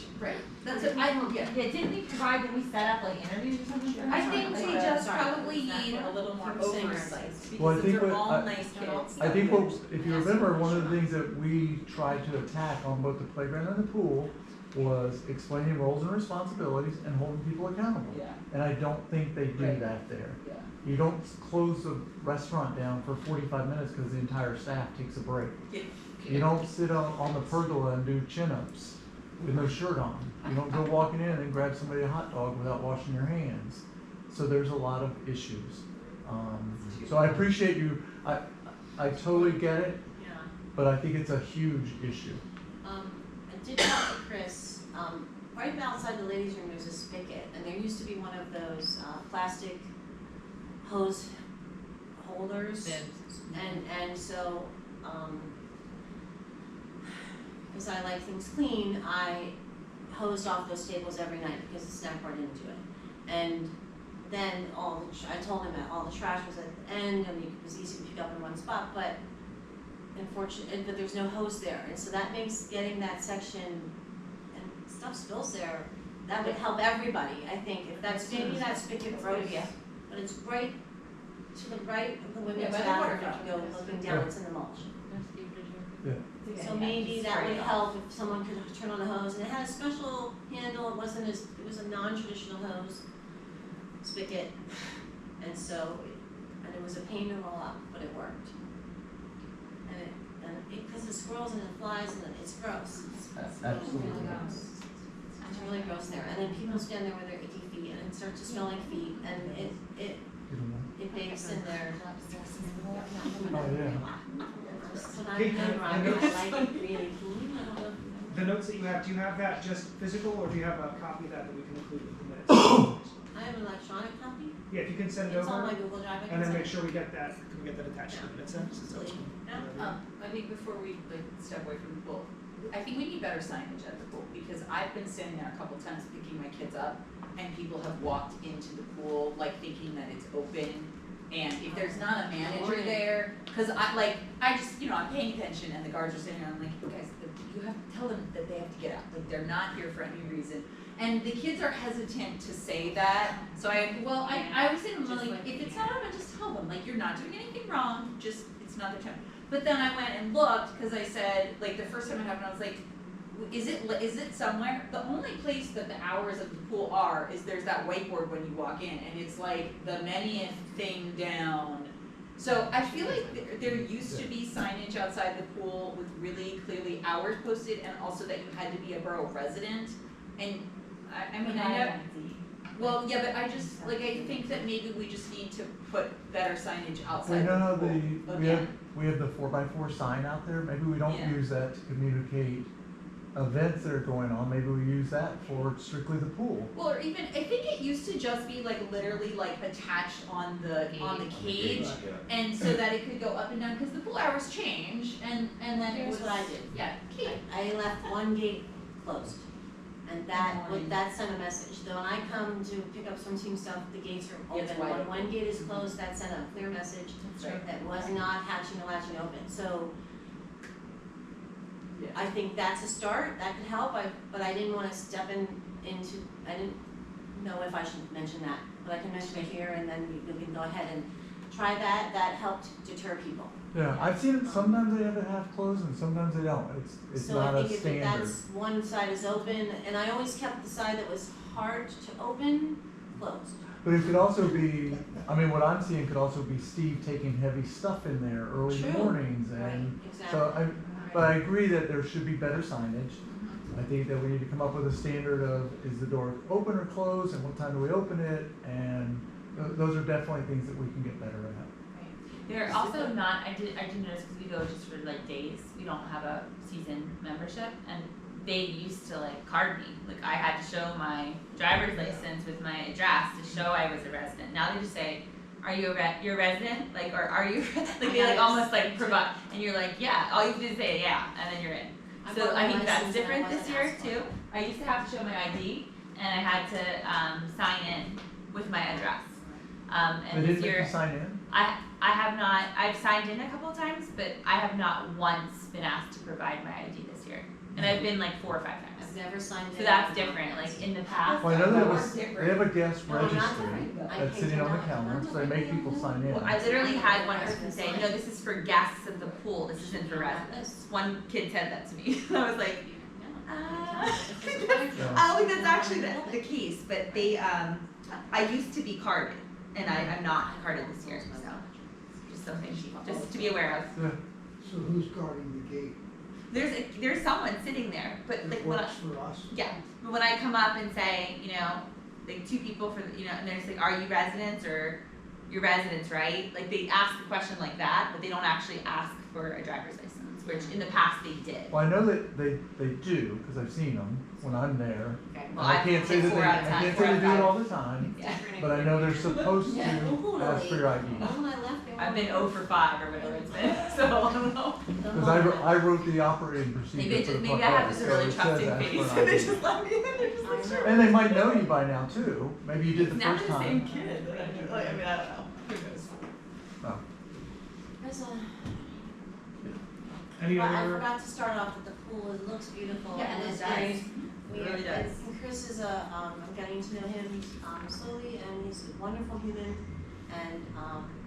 that's Did it, we- yeah. Yeah, didn't we provide when we set up like interviews or something? for I them? think Sorry, they just sorry. probably need a little more From singers. oversight, Well, I because think they're what all I- nice kids. I think what, if you remember, one of the things that we tried to attack on both the playground and the pool was explaining roles and responsibilities and holding people accountable. Yeah, And I don't think they do Right. that there. yeah. You don't close the restaurant down for 45 minutes because the entire staff takes a break. You don't sit on the pergola and do chin-ups with no shirt on. You don't go walking in and grab somebody a hot dog without washing your hands. So there's a lot of issues. So I appreciate you, I totally get it, Yeah. but I think it's a huge issue. I did talk to Chris, right outside the ladies' room, there's a spigot, and there used to be one of those, plastic hose holders. And so, because I like things clean, I hosed off those tables every night because the snack bar didn't do it. And then I told him that all the trash was at the end, and it was easy to pick up in one spot, but but there's no hose there, and so that makes getting that section, and stuff spills there, that would help everybody, I think, if that's, maybe that spigot broke, but it's right to the right of the Yeah, women's by the bathroom, water if you go fountain. looking down, it's in the mulch. Yeah. So maybe that would help if someone could turn on the hose, and it had a special handle, it was a non-traditional hose spigot, and so, and it was a pain to roll up, but it worked. Because the squirrels and the flies and it's gross. It's Absolutely. really gross. It's really gross there, and then people stand there with their icky feet, and it starts to smell like feet, and it bakes in there. Oh, yeah. So I Hey, remember, I like it really clean. The notes that you have, do you have that just physical, or do you have a copy of that we can include with the minutes? I have an electronic copy. Yeah, if you can send it It's on over, my Google Drive. I can and then send make it. sure we get that, can we get that attached to the minutes then, since that's. Yeah. I think before we step away from the pool, I think we need better signage at the pool, because I've been standing there a couple times picking my kids up, and people have walked into the pool like thinking that it's open, and if there's not a manager there, cause I just, I'm paying attention, and the guards are sitting there, I'm like, guys, you have to tell them that they have to get out, like they're not here for any reason. And the kids are hesitant to say that, so I was saying, like, if it's not open, just tell them, like, you're not doing anything wrong, just, it's not their time. But then I went and looked, cause I said, like, the first time it happened, I was like, is it somewhere? The only place that the hours of the pool are is there's that whiteboard when you walk in, and it's like the manyth thing down. So I feel like there used to be signage outside the pool with really clearly hours posted, and also that you had to be a borough resident. And I mean, I know, well, yeah, but I just, like, I think that maybe we just need to put better signage outside the pool. We have the 4x4 sign out there, maybe we don't Yeah. use that to communicate events that are going on, maybe we use that for strictly the pool. Well, or even, I think it used to just be like literally like attached on the cage. And so that it could go up and down, cause the pool hours change, and then it was. Here's what I did. Yeah, cage. I left one gate closed, and that sent a message. So when I come to pick up swim team stuff, the gates are It's open. wide When open. one gate is closed, that sent a clear message That's right. that was not hatching or latching open. So Yeah. I think that's a start, that could help, but I didn't wanna step into, I didn't know if I should mention that, but I can mention it here and then we can go ahead and try that helped deter people. Yeah, I've seen it, sometimes they have it half closed and sometimes they don't, it's So not I a think if standard. that's, one side is open, and I always kept the side that was hard to open, closed. But it could also be, I mean, what I'm seeing could also be Steve taking heavy stuff in there early True. mornings Right, and, exactly. so but I agree that there should be better signage. Mm-hmm. I think that we need to come up with a standard of, is the door open or closed, and what time do we open it, and those are definitely things that we can get better at. They're also not, I did notice, cause we go just for like days, we don't have a season membership, and they used to like card me, like I had to show my driver's license with my address to show I was a resident. Now they just say, are you you're a resident? Like, or are you, like they like almost like provide, and you're like, yeah, all you have to do is say yeah, and then you're in. So I think that's different this year too. I used to have to show my ID, and I had to sign in with my address. And They this didn't make year, you sign in? I have not, I've signed in a couple of times, but I have not once been asked to provide my ID this year. And I've been like 4 or 5 times. I've never signed in. So that's different, like in the past. Well, I know Or they have a guest No, not registry different. I that's pay sitting on the $10. calendar, so they make people sign in. Well, I literally had one person say, no, this is for guests of the pool, this isn't for residents. One kid said that to me, and I was like, I don't think that's actually the case, but they, I used to be carded, and I'm not carded this year, so. Just something, just to be aware of. Yeah. So who's guarding the gate? There's someone sitting there, but like It when I, works for us? yeah, but when I come up and say, you know, like 2 people for, and they're just like, are you residents or you're residents, right? Like they ask a question like that, but they don't actually ask for a driver's license, which in the past they did. Well, I know that they do, because I've seen them when I'm there. Okay, And well, I I've can't say been that 4 out of 10, I can't 4 say out they of do it 5. all the time, Yeah. but I know they're supposed to Yeah. ask for your ID. When I left, they I've been were- 0 for 5 or whatever it's been, so I don't know. Because I wrote the operating procedure Maybe, for the maybe I front have desk, this so really it says trusting ask face, for so an they ID. just let me in, they're just like, sure. And they might know you by now too, maybe you did the Now first they're the same time. kid, like, I mean, I don't know, who knows? Oh. There's a, Any I other, forgot to start off with the pool, it looks beautiful Yeah, and it it's does. very. It really does. And Chris is I'm getting to know him, slowly, and he's a wonderful human, and,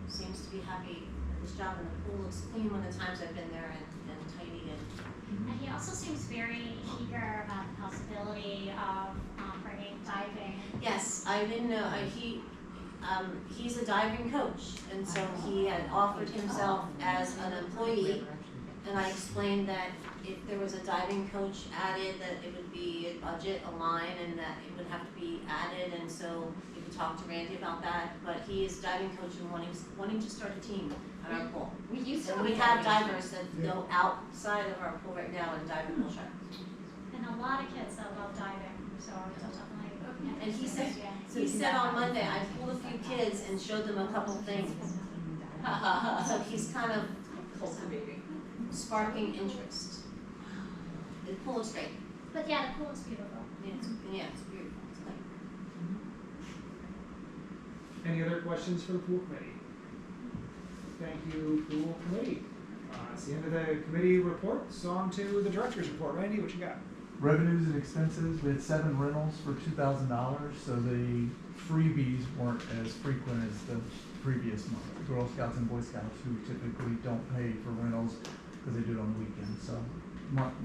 seems to be happy with his job, and the pool looks clean when the times I've been there and tidy and. And he also seems very eager about the possibility of bringing diving. Yes, I didn't know, he's a diving coach, and so he had offered himself as an employee. And I explained that if there was a diving coach added, that it would be a budget, a line, and that it would have to be added, and so you could talk to Randy about that. But he is diving coach and wanting to start a team at our pool. We used to And have we a have diving divers that go outside of our pool right now and dive in bullshark. And a lot of kids that love diving, so it's definitely. And he said, Yeah. he said on Monday, I pulled a few kids and showed them a couple things. So he's kind of cultivating. sparking interest. The pool is great. But yeah, the pool is beautiful. Yeah, it's beautiful. It's clean. any other questions for the pool committee? Thank you, pool committee. It's the end of the committee reports, on to the director's report. Randy, what you got? Revenues and expenses, we had 7 rentals for $2,000, so the freebies weren't as frequent as the previous month. The Girl Scouts and Boy Scouts, who typically don't pay for rentals because they do it on the weekends, so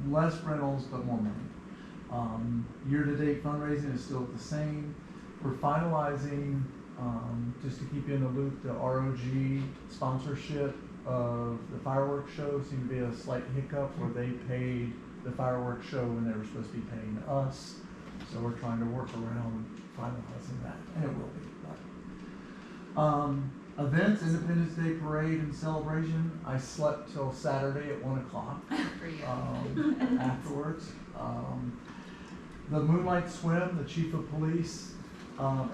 less rentals but more money. Year-to-date fundraising is still the same. We're finalizing, just to keep you in the loop, the ROG sponsorship of the fireworks show. Seemed to be a slight hiccup where they paid the fireworks show when they were supposed to be paying us. So we're trying to work around finalizing that, and it will be. But, Events, Independence Day Parade and celebration, I slept till Saturday at 1 o'clock. For you. Afterwards. The Moonlight Swim, the chief of police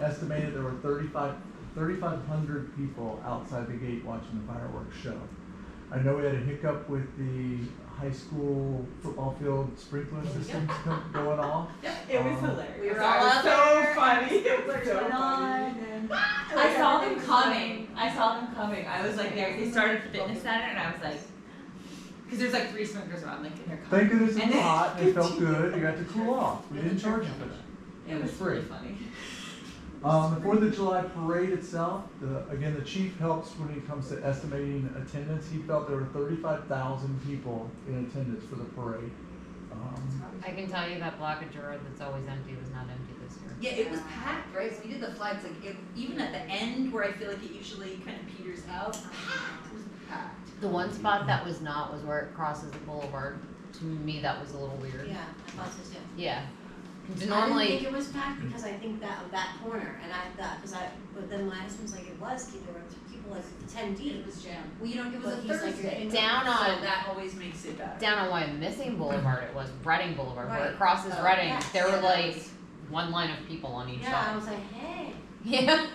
estimated there were 3,500 people outside the gate watching the fireworks show. I know we had a hiccup with the high school football field sprinkler systems going off. It was hilarious. We were Sorry, all it was out so there, funny. and It was so went funny. on, and I saw them coming. I was like, they started Fitness Center, and I was like, because there's like 3 sprinklers around, like, and they're coming. Thank goodness it And was then- hot and it felt good. You got to cool off. We didn't charge you for that. It was free. really funny. The 4th of July parade itself, again, the chief helps when it comes to estimating attendance. He felt there were 35,000 people in attendance for the parade. I can tell you that block of Gerard that's always empty was not empty this year. yeah, it was packed, right? So we did the flags, like, even at the end where I feel like it usually kind of peters out, it was packed. The one spot that was not was where it crosses the boulevard. To me, that was a little weird. Yeah, I thought so too. Yeah. 'Cause I didn't normally, think it was packed because I think that corner, and I thought, but then my husband's like, it was, there were people like 10 deep. It was jammed. Well, you know, it was But a he's like, Thursday. you're down So on that always makes it better. down on Wyomissing Boulevard, it was Reading Boulevard, where it Right. crosses Oh, Reading. yes, There were yeah, that like was- one line of people on each Yeah, I side. was like, hey. Yeah.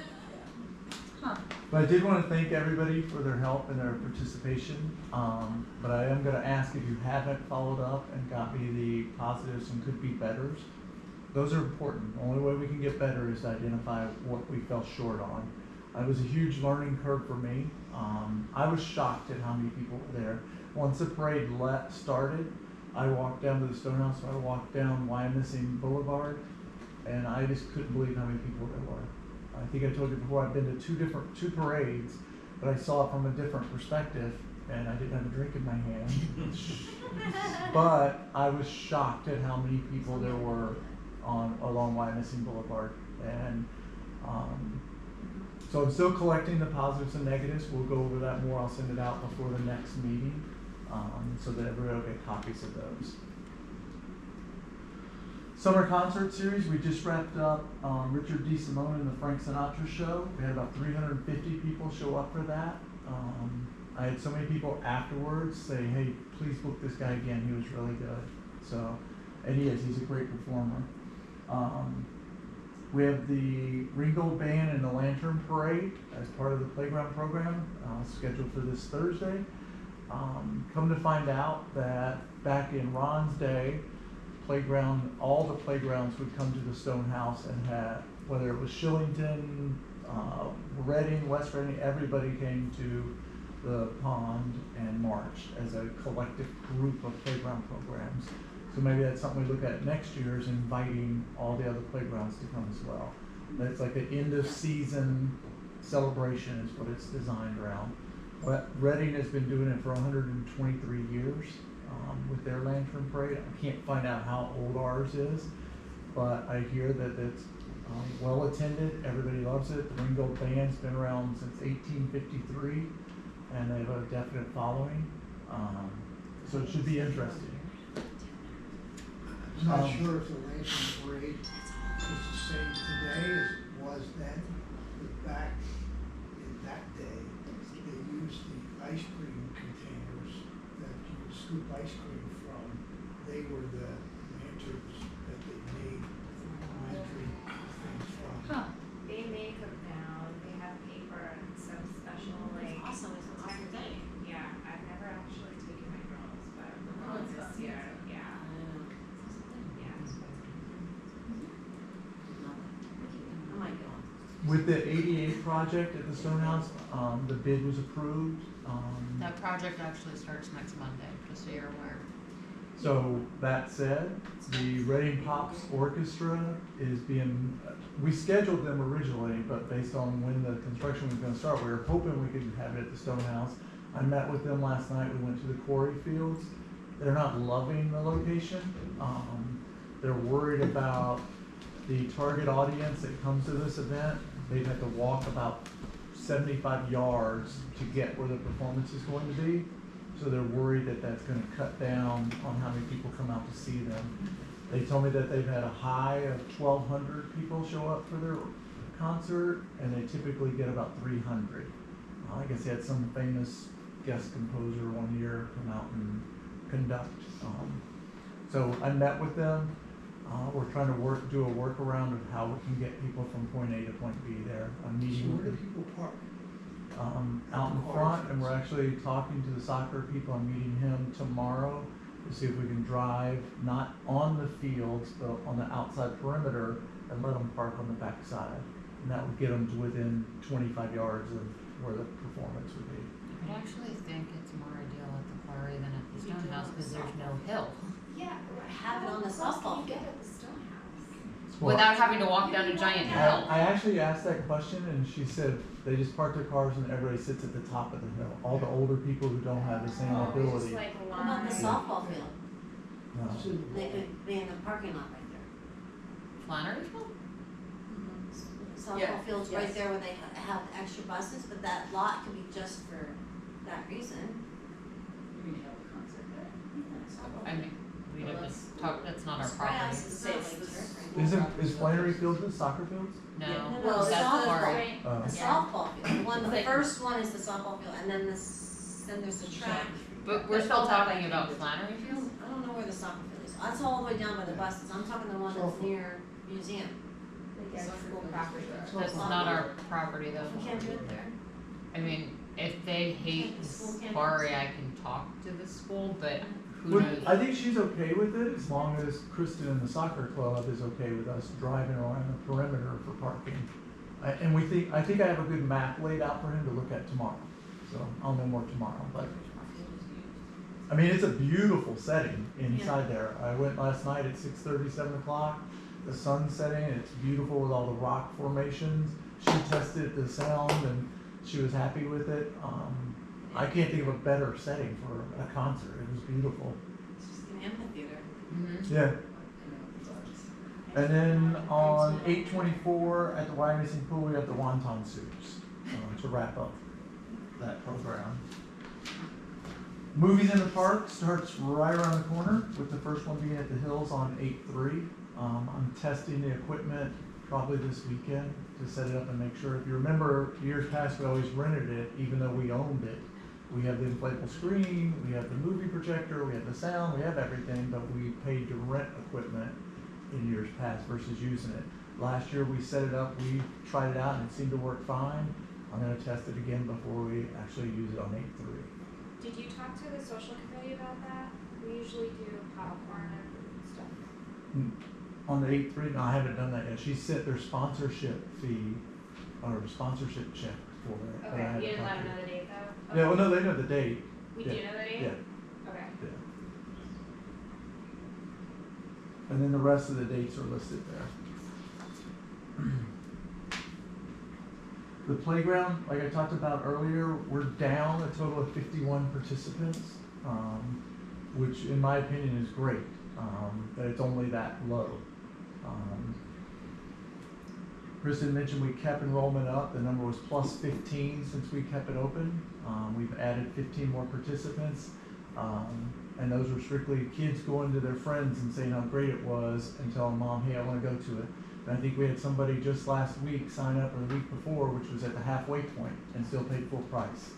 But I did want to thank everybody for their help and their participation. But I am going to ask if you haven't followed up and got me the positives and could be betters. Those are important. The only way we can get better is to identify what we fell short on. It was a huge learning curve for me. I was shocked at how many people were there. Once the parade started, I walked down to the Stonehouse, so I walked down Wyomissing Boulevard, and I just couldn't believe how many people there were. I think I told you before, I've been to two parades, but I saw it from a different perspective, and I didn't have a drink in my hand. But I was shocked at how many people there were along Wyomissing Boulevard, and so I'm still collecting the positives and negatives. We'll go over that more. I'll send it out before the next meeting, so that everybody will get copies of those. Summer concert series, we just wrapped up Richard D. Simone and the Frank Sinatra show. We had about 350 people show up for that. I had so many people afterwards say, hey, please book this guy again, he was really good. So, and he's a great performer. We have the Ringgold Band and the Lantern Parade as part of the playground program, scheduled for this Thursday. Come to find out that back in Ron's day, all the playgrounds would come to the Stonehouse and have, whether it was Shillington, Reading, West Reading, everybody came to the pond and marched as a collective group of playground programs. So maybe that's something we look at next year, is inviting all the other playgrounds to come as well. That's like an end of season celebration is what it's designed around. Reading has been doing it for 123 years. With their lantern parade. I can't find out how old ours is, but I hear that it's well attended. Everybody loves it. The Ringgold Band's been around since 1853, and they have a definite following. So it should be interesting. I'm not sure if the lantern parade is the same today as it was then, but back in that day, they used the ice cream containers that you would scoop ice cream from. They were the lanterns that they made lantern things from. Huh. They make them now, they have paper and some special like. Awesome, it's an awesome thing. Yeah, I've never actually taken my girls, but we're Oh, going it's this awesome. year, yeah, yeah. I might go on. With the 88 project at the Stonehouse, the bid was approved. That project actually starts next Monday, just so you're aware. So that said, the Reading Pops Orchestra is being, we scheduled them originally, but based on when the construction was gonna start, we were hoping we could have it at the Stonehouse. I met with them last night, we went to the quarry fields. They're not loving the location. They're worried about the target audience that comes to this event. They've had to walk about 75 yards to get where the performance is going to be. So they're worried that that's going to cut down on how many people come out to see them. They told me that they've had a high of 1,200 people show up for their concert, and they typically get about 300. I guess he had some famous guest composer one year come out and conduct. So I met with them. We're trying to do a workaround of how we can get people from point A to point B there. I'm So meeting where do with people park? out in front, and we're actually talking to the soccer people. I'm meeting him tomorrow to see if we can drive, not on the fields, but on the outside perimeter, and let them park on the back side. And that would get them to within 25 yards of where the performance would be. I actually think it's more ideal at the quarry than at the Stonehouse because there's no hill. Yeah, have it on the softball field. Well, Without having to walk down a giant hill. I actually asked that question, and she said they just park their cars and everybody sits at the top of the hill. All the older people who don't have the same Oh, ability. just like What about the line. softball field? No. It's in the They ball. could be in the parking lot right there. Flannery Field? Softball Yeah, field's right yes. there where they have extra buses, but that lot could be just for that reason. You mean have a concert there? Softball I mean, we Well, don't that's- talk, that's not our It's property. grass, it's not like turf. Is Flannery Field the soccer fields? No, No, that's it's not the quarry. Right. The Yeah. softball field, the one, It's the like- first one is the softball field, and then then there's the track. But we're That's still all that talking I about can do. Flannery Field? I don't know where the soccer field is, that's all the way down by the buses, I'm talking the one that's near museum. Like school property. That's not our property though. We can't do it there. I mean, if they hate The school can't quarry, do it. I can talk to the school, but who Well, knows? I think she's okay with it as long as Kristin and the soccer club is okay with us driving around the perimeter for parking. And I think I have a good map laid out for him to look at tomorrow, so I'll know more tomorrow, but. I mean, it's a beautiful setting inside there. I went last night at 6:30, 7 o'clock, the sun's setting, and it's beautiful with all the rock formations. She tested the sound and she was happy with it. I can't think of a better setting for a concert. It was beautiful. It's just an amphitheater. Mhm. Yeah. And then on 8/24 at the Wyomissing pool, we have the wonton soups to wrap up that program. Movies in the Park starts right around the corner, with the first one being at the Hills on 8/3. I'm testing the equipment probably this weekend to set it up and make sure. If you remember, years past, we always rented it, even though we owned it. We have the inflatable screen, we have the movie projector, we have the sound, we have everything, but we paid to rent equipment in years past versus using it. Last year, we set it up, we tried it out, and it seemed to work fine. I'm gonna test it again before we actually use it on 8/3. Did you talk to the social committee about that? We usually do popcorn and stuff. On the 8/3, no, I haven't done that yet. She sent their sponsorship fee, or sponsorship check for it. but I Okay, haven't you didn't let talked them to know the date though? Yeah, well, Okay. no, they know the date. We yeah, do know the date? Yeah, Okay. yeah. And then the rest of the dates are listed there. The playground, like I talked about earlier, we're down a total of 51 participants, which in my opinion is great, that it's only that low. Kristin mentioned we kept enrollment up. The number was plus 15 since we kept it open. We've added 15 more participants. And those were strictly kids going to their friends and saying how great it was and telling mom, hey, I want to go to it. And I think we had somebody just last week sign up, or the week before, which was at the halfway point and still paid full price.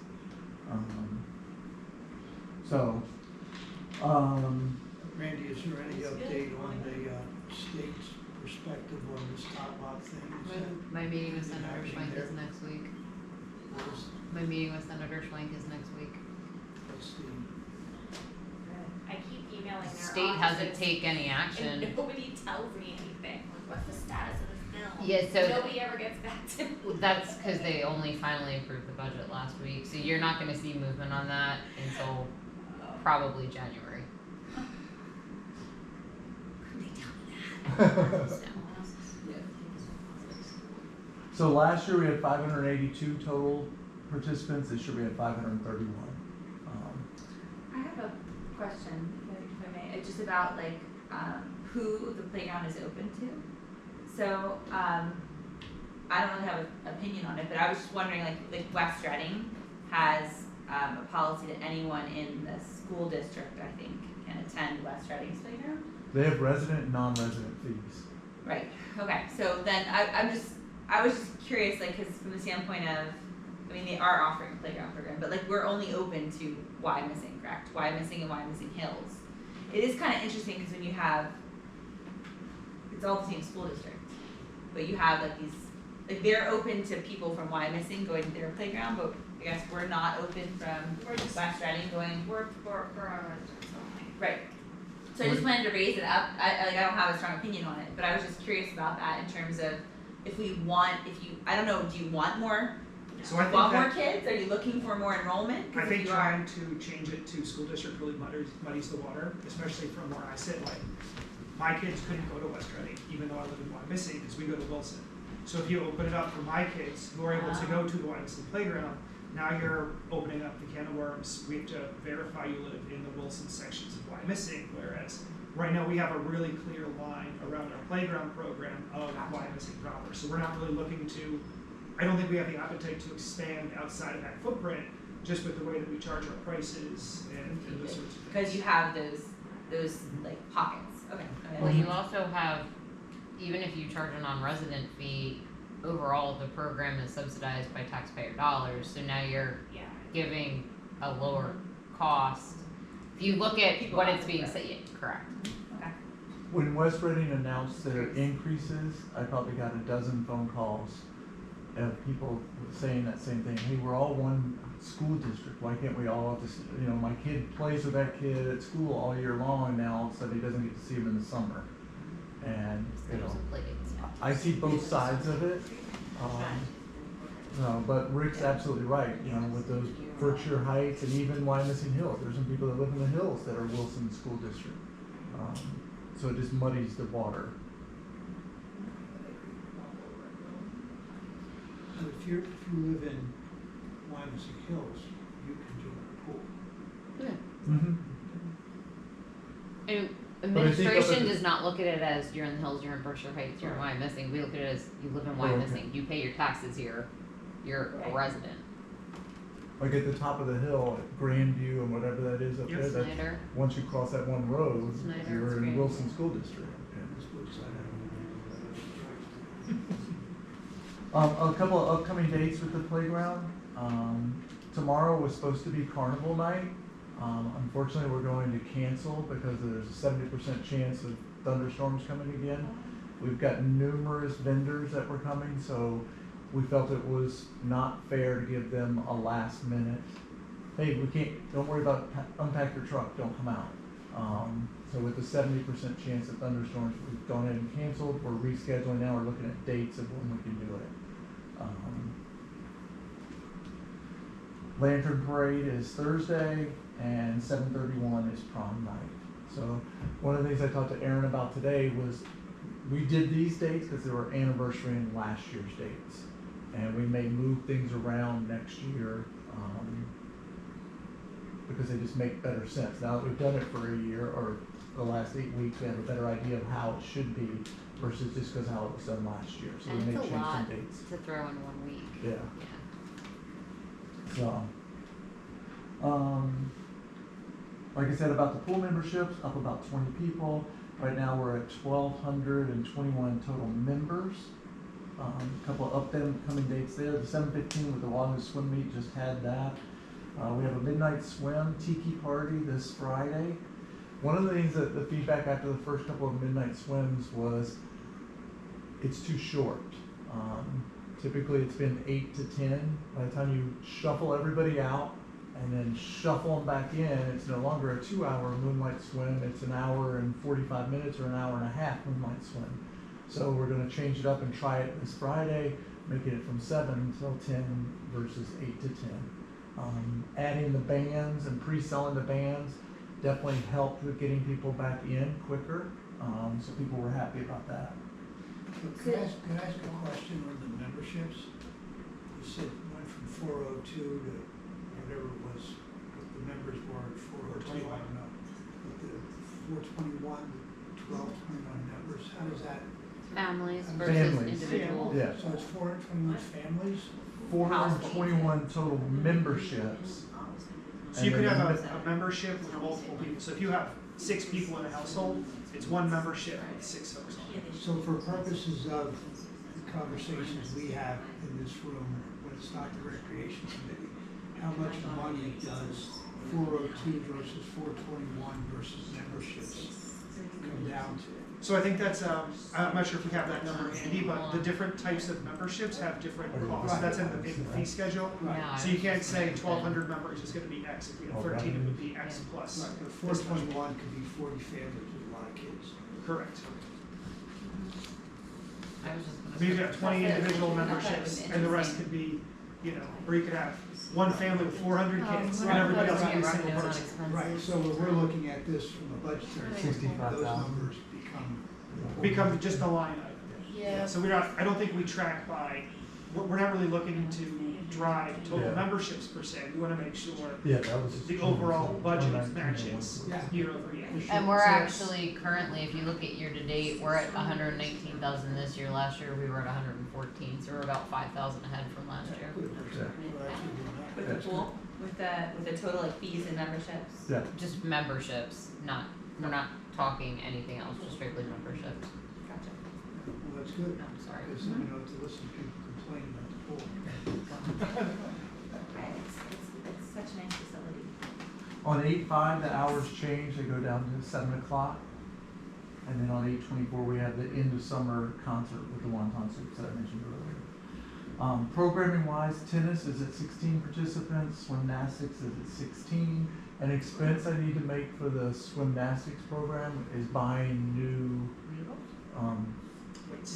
Randy, is there any update on the state's perspective on this top lot thing? Is that- My meeting with Senator happening Schwenk there? is next week. what is- My meeting with Senator Schwenk is next week. What's the, I keep emailing their State hasn't offices, taken any action. and nobody tells me anything, like what's the status of this bill? Yeah, so Nobody ever gets back to me. that's because they only finally approved the budget last week, so you're not gonna see movement on that until probably January. So last year we had 582 total participants. This year we had 531. I have a question, if I may, just about like, who the playground is open to. So, I don't really have an opinion on it, but I was just wondering, like West Reading has, a policy that anyone in the school district, I think, can attend West Reading's playground. They have resident and non-resident fees. Right, okay, so then I was just curious, like, cause from the standpoint of I mean, they are offering a playground program, but like we're only open to Wyomissing, correct? Wyomissing and Wyomissing Hills. It is kind of interesting because when you have, it's all the same school district, but you have like these, like they're open to people from Wyomissing going to their playground, but I guess we're not open from We're just, West Reading going, we're for our residents only. right. So I just wanted to raise it up. I don't have a strong opinion on it, but I was just curious about that in terms of if you, I don't know, do you want more? So I think Want more that, kids? Are you looking for more enrollment? 'Cause I if think you are- trying to change it to school district really muddies the water, especially from where I sit. Like, my kids couldn't go to West Reading, even though I live in Wyomissing, because we go to Wilson. So if you open it up for my kids who are able to go to the Wyomissing playground, now you're opening up the can of worms. We have to verify you live in the Wilson sections of Wyomissing, whereas right now we have a really clear line around our playground program of Wyomissing proper. So we're not really looking to, I don't think we have the appetite to expand outside of that footprint, just with the way that we charge our prices and those sorts of things. Because you have those like pockets. Okay. Well, you also have, even if you charge a non-resident fee, overall the program is subsidized by taxpayer dollars, so now you're Yeah. giving a lower cost. If you look at People what have it's to being pay. said, yeah, correct. Okay. When West Reading announced their increases, I probably got a dozen phone calls of people saying that same thing. Hey, we're all one school district. Why can't we all just, you know, my kid plays with that kid at school all year long, now all of a sudden he doesn't get to see him in the summer. And, you know, I see both sides of it. No, but Rick's absolutely right, you know, with those Berkshire Heights and even Wyomissing Hills, there's some people that live in the hills that are Wilson School District. So it just muddies the water. And if you live in Wyomissing Hills, you can join the pool. Mm-hmm. And But I think up administration at the- does not look at it as you're in the hills, you're in Berkshire Heights, you're in Wyomissing. We look at it as you live in Oh, okay. Wyomissing, you pay your taxes here, you're a resident. Like at the top of the hill, at Grandview and whatever that is up Yep. there, that's, Snyder. once you cross that one road, Snyder, you're it's in great. Wilson School District. This looks like A couple of upcoming dates with the playground. Tomorrow was supposed to be carnival night. Unfortunately, we're going to cancel because there's a 70% chance of thunderstorms coming again. We've got numerous vendors that were coming, so we felt it was not fair to give them a last minute, hey, we can't, don't worry about, unpack your truck, don't come out. So with the 70% chance of thunderstorms, we've gone ahead and canceled. We're rescheduling now. We're looking at dates of when we can do it. Lantern Parade is Thursday, and 7:31 is prom night. So one of the things I talked to Aaron about today was we did these dates because they were anniversarying last year's dates, and we may move things around next year because they just make better sense. Now that we've done it for a year or the last 8 weeks, we have a better idea of how it should be versus just because how it was done last year. So we And may it's a change lot some dates. to throw in 1 week. Yeah. Yeah. So, like I said about the pool memberships, up about 20 people. Right now we're at 1,221 total members. A couple of upcoming dates there. The 7:15 with the Wahoo swim meet just had that. We have a midnight swim tiki party this Friday. One of the things that the feedback after the first couple of midnight swims was it's too short. Typically it's been 8 to 10. By the time you shuffle everybody out and then shuffle them back in, it's no longer a 2-hour moonlight swim, it's an hour and 45 minutes or an hour and a half moonlight swim. So we're gonna change it up and try it this Friday, making it from 7 until 10 versus 8 to 10. Adding the bands and pre-selling the bands definitely helped with getting people back in quicker, so people were happy about that. Could I ask a question on the memberships? You said it went from 402 to whatever it was, what the members were at 402, I don't know. But the 421, 1221 members, how does that? Families And versus families. individuals. Yeah. So it's 421 families? 421 total memberships. So you And could then have a membership with multiple people. So if you have 6 people in a household, it's one membership with 6 folks on it. So for purposes of the conversations we have in this room, when but it's not the recreation committee. How much money does 402 versus 421 versus memberships come down to? So I think that's, I'm not sure if we have that number handy, but the different types of memberships have different costs. That's in the fee schedule. Yeah, So you can't say 1,200 members is gonna be X. If we have 13, it would be X plus. Right, but 421 could be 40 families with a lot of kids. Correct. I was just gonna Maybe you say- have 20 individual memberships, and the rest could be, you know, or you could have one family with 400 kids, and everybody else would be a single person. Right, so when we're looking at this from a budgetary standpoint, those 65,000. numbers Become just a line item. Yeah. So I don't think we track by, we're not really looking to drive total Yeah. memberships per se. We wanna make sure Yeah, that was. the overall budget 119 matches year over year. And we're So- actually currently, if you look at year to date, we're at 119,000 this year. Last year we were at 114, so we're about 5,000 ahead from last year. With the pool, with the total like fees and memberships. Yeah, Just memberships, we're not talking anything else, just strictly memberships. Gotcha. Well, that's good, I'm sorry. because then we don't have to listen to people complain about the pool. Right, it's such a nice facility. on 8/5, the hours change, they go down to 7 o'clock. And then on 8/24, we have the end of summer concert with the wonton soups that I mentioned earlier. Programming wise, tennis is at 16 participants, swimnastics is at 16. An expense I need to make for the swimnastics program is buying new,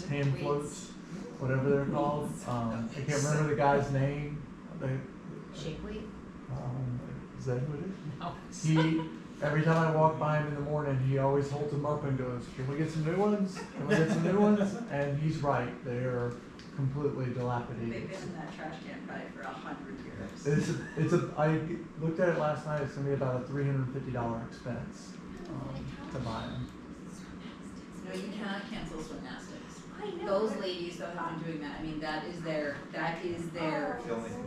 hand floats, whatever they're called. I can't remember the guy's name. Shake weight? Is that who it is? Oh. He, every time I walk by him in the morning, he always holds them up and goes, "Can we get some new ones? Can we get some new ones?" And he's right, they're completely dilapidated. They've been in that trash can probably for 100 years. I looked at it last night, it's gonna be about a $350 expense, to buy them. No, you cannot cancel swimnastics. Those ladies that have been doing that, I mean, that is their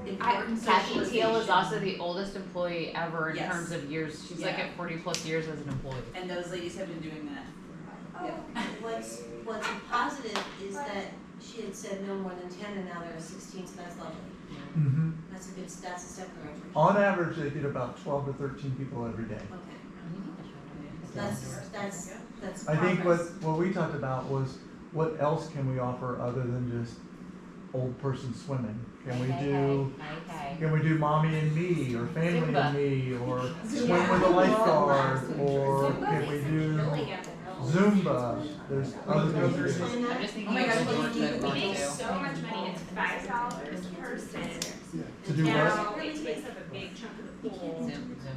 important Kathy Teal is socialization. also the oldest employee ever in Yes. terms of years. She's like Yeah. at 40+ years as an employee. And those ladies have been doing that. What's positive is that she had said no more than 10 and now there are 16, so that's lovely. Mm-hmm. That's a step correction. On average, they get about 12 to 13 people every day. Okay, that's I think progress. what we talked about was, what else can we offer other than just old person swimming? Can we do mommy and me, or family Zumba. and me, or swim with a lifeguard, or can we do Zumba? There's other things to do. I'm just thinking Oh my of gosh, the we work need that to we're make doing. so much money, it's $5 per person. To do what? Now, it takes up a big chunk of the pool,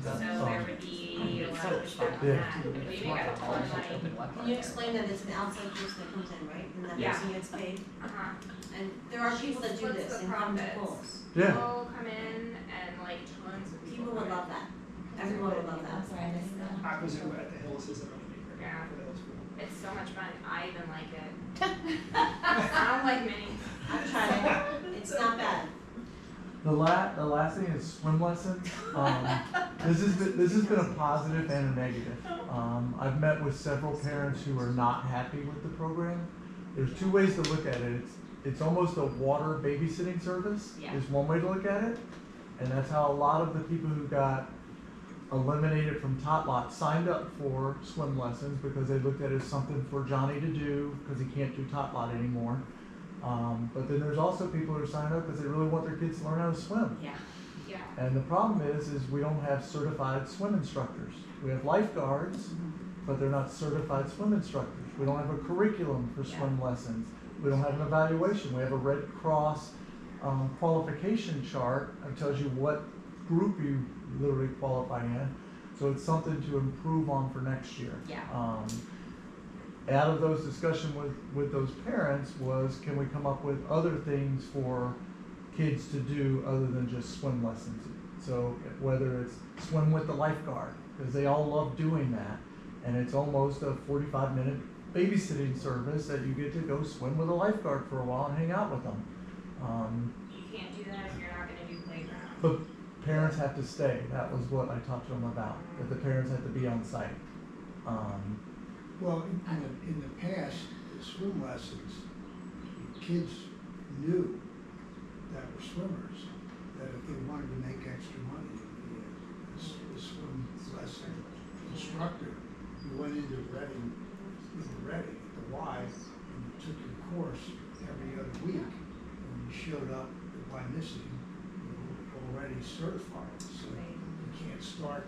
so Zumba. there would be a lot of pushback on Yeah. that. But you make a ton of money. Can you explain that it's an outside person that comes in, right? And that Yeah. person gets paid? Uh-huh. And there are people that do What's this the and come to profits? pools. Yeah. People come in and like tons of people. People would love that. Everyone would love that. Aqua Zumba at the Hills is another maker Yeah. for the Hills pool. It's so much fun. I even like it. I don't like mini. I've tried it. It's not bad. The last thing is swim lessons. This has been a positive and a negative. I've met with several parents who are not happy with the program. There's two ways to look at it. It's almost a water babysitting service, Yeah. is one way to look at it. And that's how a lot of the people who got eliminated from Tot Lot signed up for swim lessons, because they looked at it as something for Johnny to do because he can't do Tot Lot anymore. But then there's also people who are signed up because they really want their kids to learn how to swim. Yeah. Yeah. And the problem is we don't have certified swim instructors. We have lifeguards, but they're not certified swim instructors. We don't have a curriculum for swim lessons. We don't have an evaluation. We have a Red Cross qualification chart that tells you what group you literally qualify in. So it's something to improve on for next year. Yeah. Out of those discussions with those parents was, can we come up with other things for kids to do other than just swim lessons? So whether it's swim with the lifeguard, because they all love doing that, and it's almost a 45-minute babysitting service that you get to go swim with a lifeguard for a while and hang out with them. You can't do that if you're not gonna do playground. But parents have to stay. That was what I talked to them about, that the parents have to be on site. Well, in the past, the swim lessons, kids knew that were swimmers, that if they wanted to make extra money, the swim lesson instructor, you went into Reading, at the Y, and you took your course every other week. And when you showed up at Wyomissing, you were already certified, so you can't start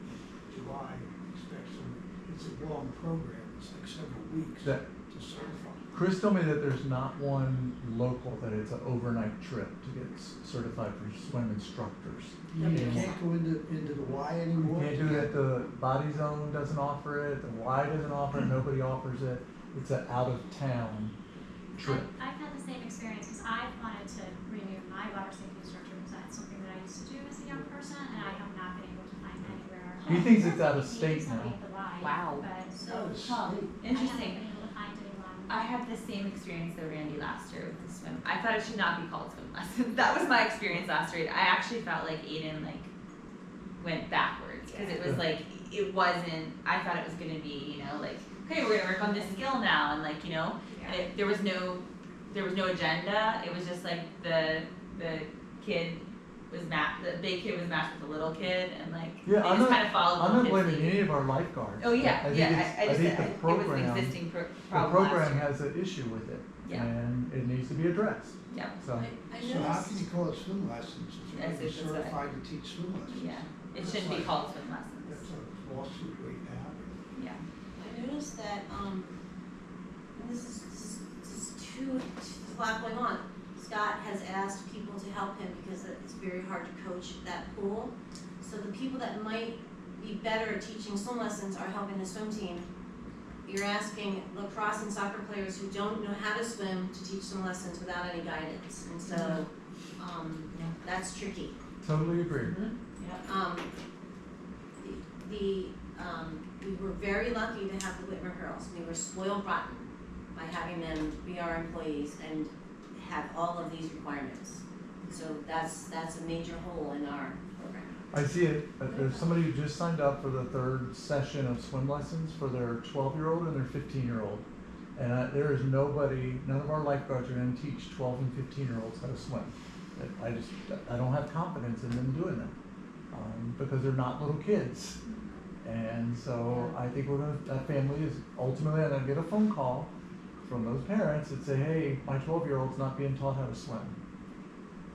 in July and expect some, it's a long program, it's like several weeks to certify. Chris told me that there's not one local, that it's an overnight trip to get certified for swim instructors. You can't go into the Y anymore? You can't do it, the Body Zone doesn't offer it, the Y doesn't offer it, nobody offers it. It's an out-of-town trip. I've had the same experience because I've wanted to renew my water safety instructor because that's something that I used to do as a young person, and I have not been able to find anywhere. He thinks it's out of state Somebody now. at the Y, Wow. but Out of Huh, state. I interesting. haven't been able to find anyone. I had the same experience though, Randy, last year with the swim. I thought it should not be called swim lessons. That was my experience last year. I actually felt like Aiden went backwards because it was like it wasn't. I thought it was gonna be okay, we're gonna work on this skill now and there was no agenda. It was just like the kid was the big kid was matched with the little kid and Yeah, they I'm just not- kind of followed I'm the not little blaming kids. any of our lifeguards. Oh yeah, I think yeah. it's- I just think the it was program, an existing the problem last program year. has an issue with it, Yeah. and it needs to be addressed. Yeah. So, I So how noticed, can you call it swim lessons if you're Yes, already it's just certified to teach swim lessons? Yeah. It shouldn't be called swim lessons. That's a lawsuit waiting to happen. Yeah. I noticed that, and this is too, a lot going on. Scott has asked people to help him because it's very hard to coach that pool. So the people that might be better at teaching swim lessons are helping the swim team. You're asking lacrosse and soccer players who don't know how to swim to teach swim lessons without any guidance, and so, that's tricky. totally agree. We were very lucky to have the Whitmer girls. We were spoiled rotten by having them be our employees and have all of these requirements. So that's a major hole in our program. I see it, there's somebody who just signed up for the third session of swim lessons for their 12-year-old and their 15-year-old. And there is none of our lifeguards are gonna teach 12 and 15-year-olds how to swim. I don't have confidence in them doing that, because they're not little kids. And so I think that family is ultimately gonna get a phone call from those parents that say, hey, my 12-year-old's not being taught how to swim.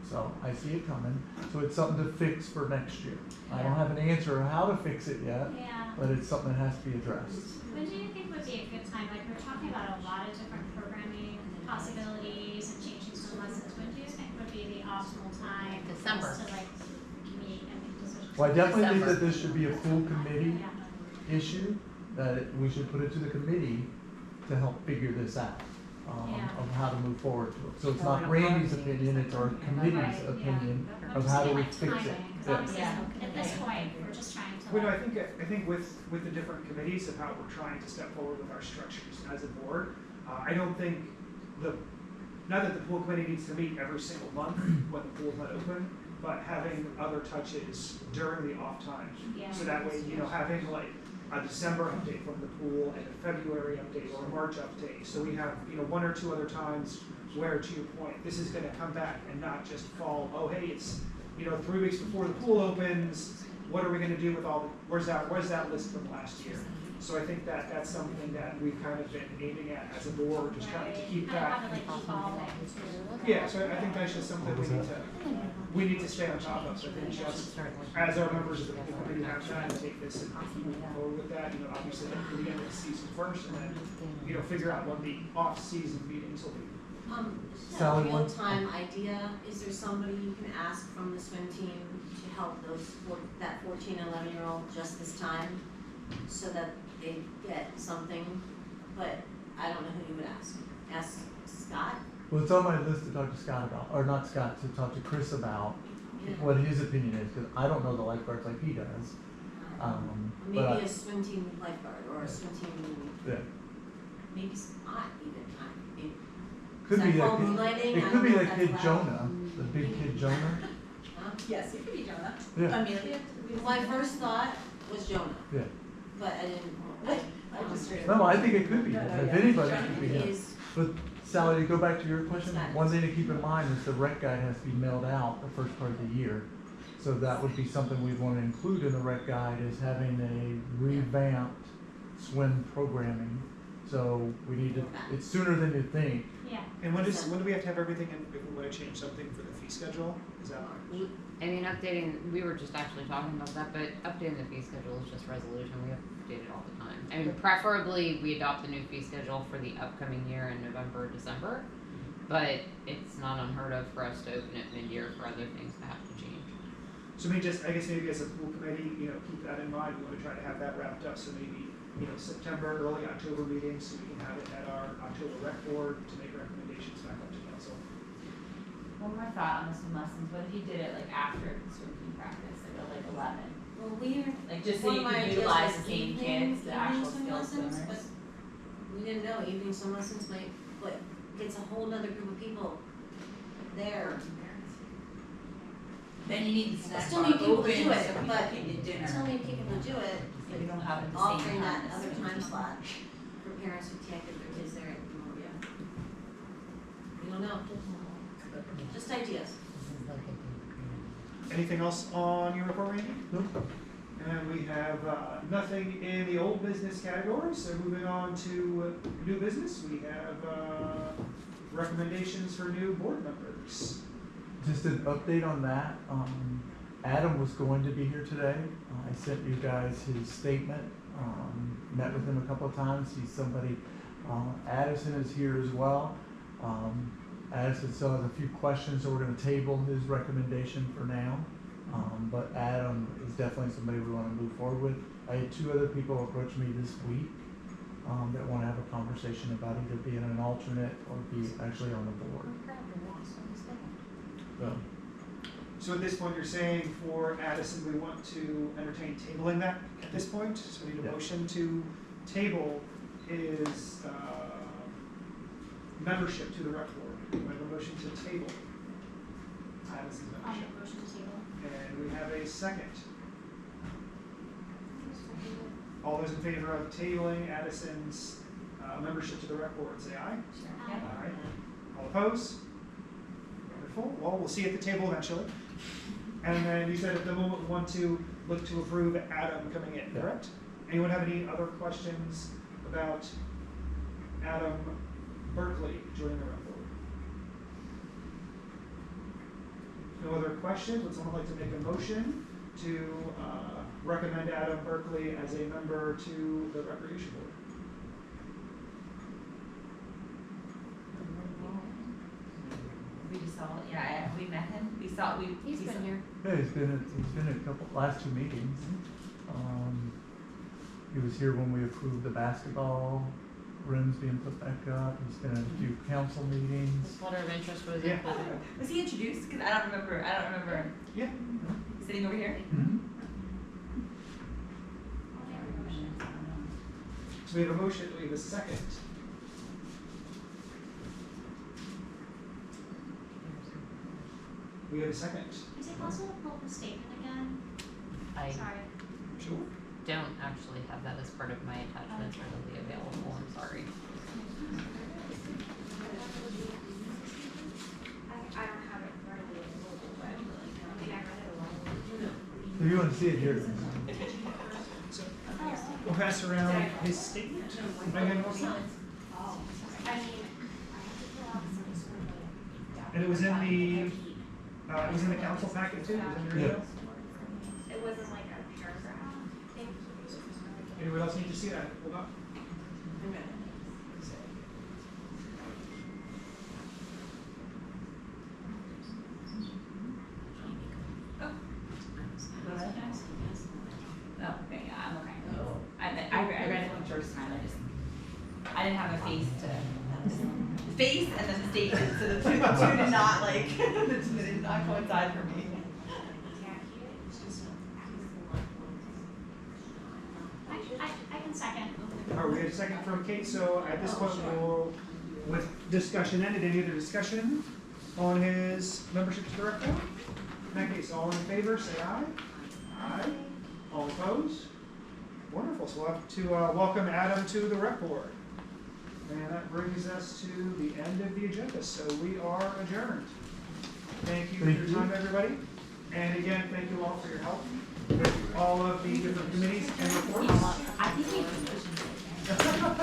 So I see it coming, so it's something to fix for next year. I don't have an answer how to fix it yet, Yeah. but it's something that has to be addressed. When do you think would be a good time? Like, we're talking about a lot of different programming possibilities and changing swim lessons. When do you think would be the optimal time for December. us to meet and make decisions? Well, I definitely think December. that this should be a full committee Yeah. issue, that we should put it to the committee to help figure this out, Yeah. of how to move forward to it. So it's not Randy's opinion, it's our committee's Right, yeah. opinion I'm of just how do thinking we like fix it. timing, 'cause Yeah. obviously Yeah. at this point, we're just trying to Well, no, I think with the different committees of how we're trying to step forward with our structures as a board, I don't think not that the pool committee needs to meet every single month when the pool's not open, but having other touches during the off times. Yeah. So that way, having like a December update from the pool and a February update or a March update. So we have, one or two other times where, to your point, this is gonna come back and not just fall, oh, hey, it's, 3 weeks before the pool opens, what are we gonna do with where's that list from last year? So I think that that's something that we've kind of been aiming at as a board, just trying to keep that. Kind of have it evolving too. Yeah, so I think that's just something we need to stay on top of. So I think just as our members of the pool committee have time to take this and keep moving forward with that, obviously at the beginning of the season first, and then, figure out when the off-season meetings will be. Just a Sally, real-time idea, is there somebody you can ask from the swim team to help that 14 and 11-year-old just this time? So that they get something, but I don't know who you would ask. Ask Scott? Well, it's on my list to talk to Scott about, or not Scott, to talk to Chris about Yeah. what his opinion is, because I don't know the lifeguards like he does. Maybe but a swim team lifeguard or a swim team, yeah, maybe Scott even. Maybe. could Is be that like called moonlighting? it I could don't be know like if Kid that's allowed. Jonah, the big Kid Jonah. Huh? Yes, it could be Jonah. Yeah. Amelia. My first thought was Jonah, Yeah. but I didn't. I just heard. No, I think it could be. No, If yeah. anybody, it Jonah could be He him. is, But Sally, to go back to your question, Got it. one thing to keep in mind is the rec guide has to be mailed out the first part of the year. So that would be something we'd want to include in the rec guide, is having a revamped swim programming. So we need to, it's sooner than you think. Yeah. And when do we have to have everything in, if we want to change something for the fee schedule? Is that? I mean, updating, we were just actually talking about that, but updating the fee schedule is just resolution, we update it all the time. I mean, preferably, we adopt a new fee schedule for the upcoming year in November, December, but it's not unheard of for us to open it mid-year for other things to have to change. So I guess maybe as a full committee, keep that in mind. We want to try to have that wrapped up. So maybe, September, early October meetings, so we can have it at our October rec board to make recommendations back up to council. One more thought on the swim lessons, what if you did it like after the swim team practice, like 11? Well, we're, Like just so one you of my can ideas utilize was the same evening- kids, the evening actual swim skilled lessons, swimmers. but we didn't know, evening swim lessons might, but gets a whole nother group of people there. Then you need the snack Still bar need people to open do it, so people but can get dinner. Still need people to do it, So you don't have it at the same offering that time as other swim time team. slot for parents who can't get their kids there at the moment, yeah. You don't know, just ideas. Anything else on your report, Randy? Nope. And we have nothing in the old business category, so moving on to new business, we have recommendations for new board members. Just an update on that. Adam was going to be here today. I sent you guys his statement. Met with him a couple of times. He's somebody. Addison is here as well. Addison still has a few questions, so we're going to table his recommendation for now. But Adam is definitely somebody we want to move forward with. I had 2 other people approach me this week that want to have a conversation about either being an alternate or be actually on the board. So at this point, you're saying for Addison, we want to entertain tabling that at this point? So we need a Yeah. motion to table his membership to the rec board. We have a motion to table Addison's I'll membership. make a motion to table. And we have a second. All those in favor of tabling Addison's membership to the rec board, say aye. Aye. Aye. All opposed? Wonderful. Well, we'll see you at the table eventually. And then you said at the moment we want to look to approve Adam coming in, correct? Anyone have any other questions about Adam Berkeley joining the rec board? No other questions? Would someone like to make a motion to recommend Adam Berkeley as a member to the recreation board? We just saw, we met him, He's been here. Yeah, he's been at a couple, last 2 meetings. He was here when we approved the basketball rims being put back up. He's been at a few council meetings. This letter of interest was Yeah. included. Was he introduced? Cause I don't remember Yeah. sitting over here. Mm-hmm. So we have a motion, we have a second. We have a second. Is it possible to pull up the statement again? I Sorry. Sure. don't actually have that as part of my attachments readily available, I'm sorry. I don't have it readily available, but I mean, I read it a while ago. If you want to see it here. So we'll pass around his statement. Megan, what's that? I mean, I have to fill out some sort of And it was in the council packet too? It was in your Yeah. email? it wasn't like a paragraph thing. Anyone else need to see that? Hold on. Oh, okay, yeah, I'm okay. I read it the first time, I didn't have a face and then the statement, so the two did not the two did not coincide for me. I can second. All right, we had a second from Kate, so at this point, we'll, with discussion ended, any other discussion on his membership to the rec board? In that case, all in favor, say aye. Aye. All opposed? Wonderful, so we'll have to welcome Adam to the rec board. And that brings us to the end of the agenda, so we are adjourned. Thank you for your time, everybody. And again, thank you all for your help with all of the different committees and reports. I think we can motion it.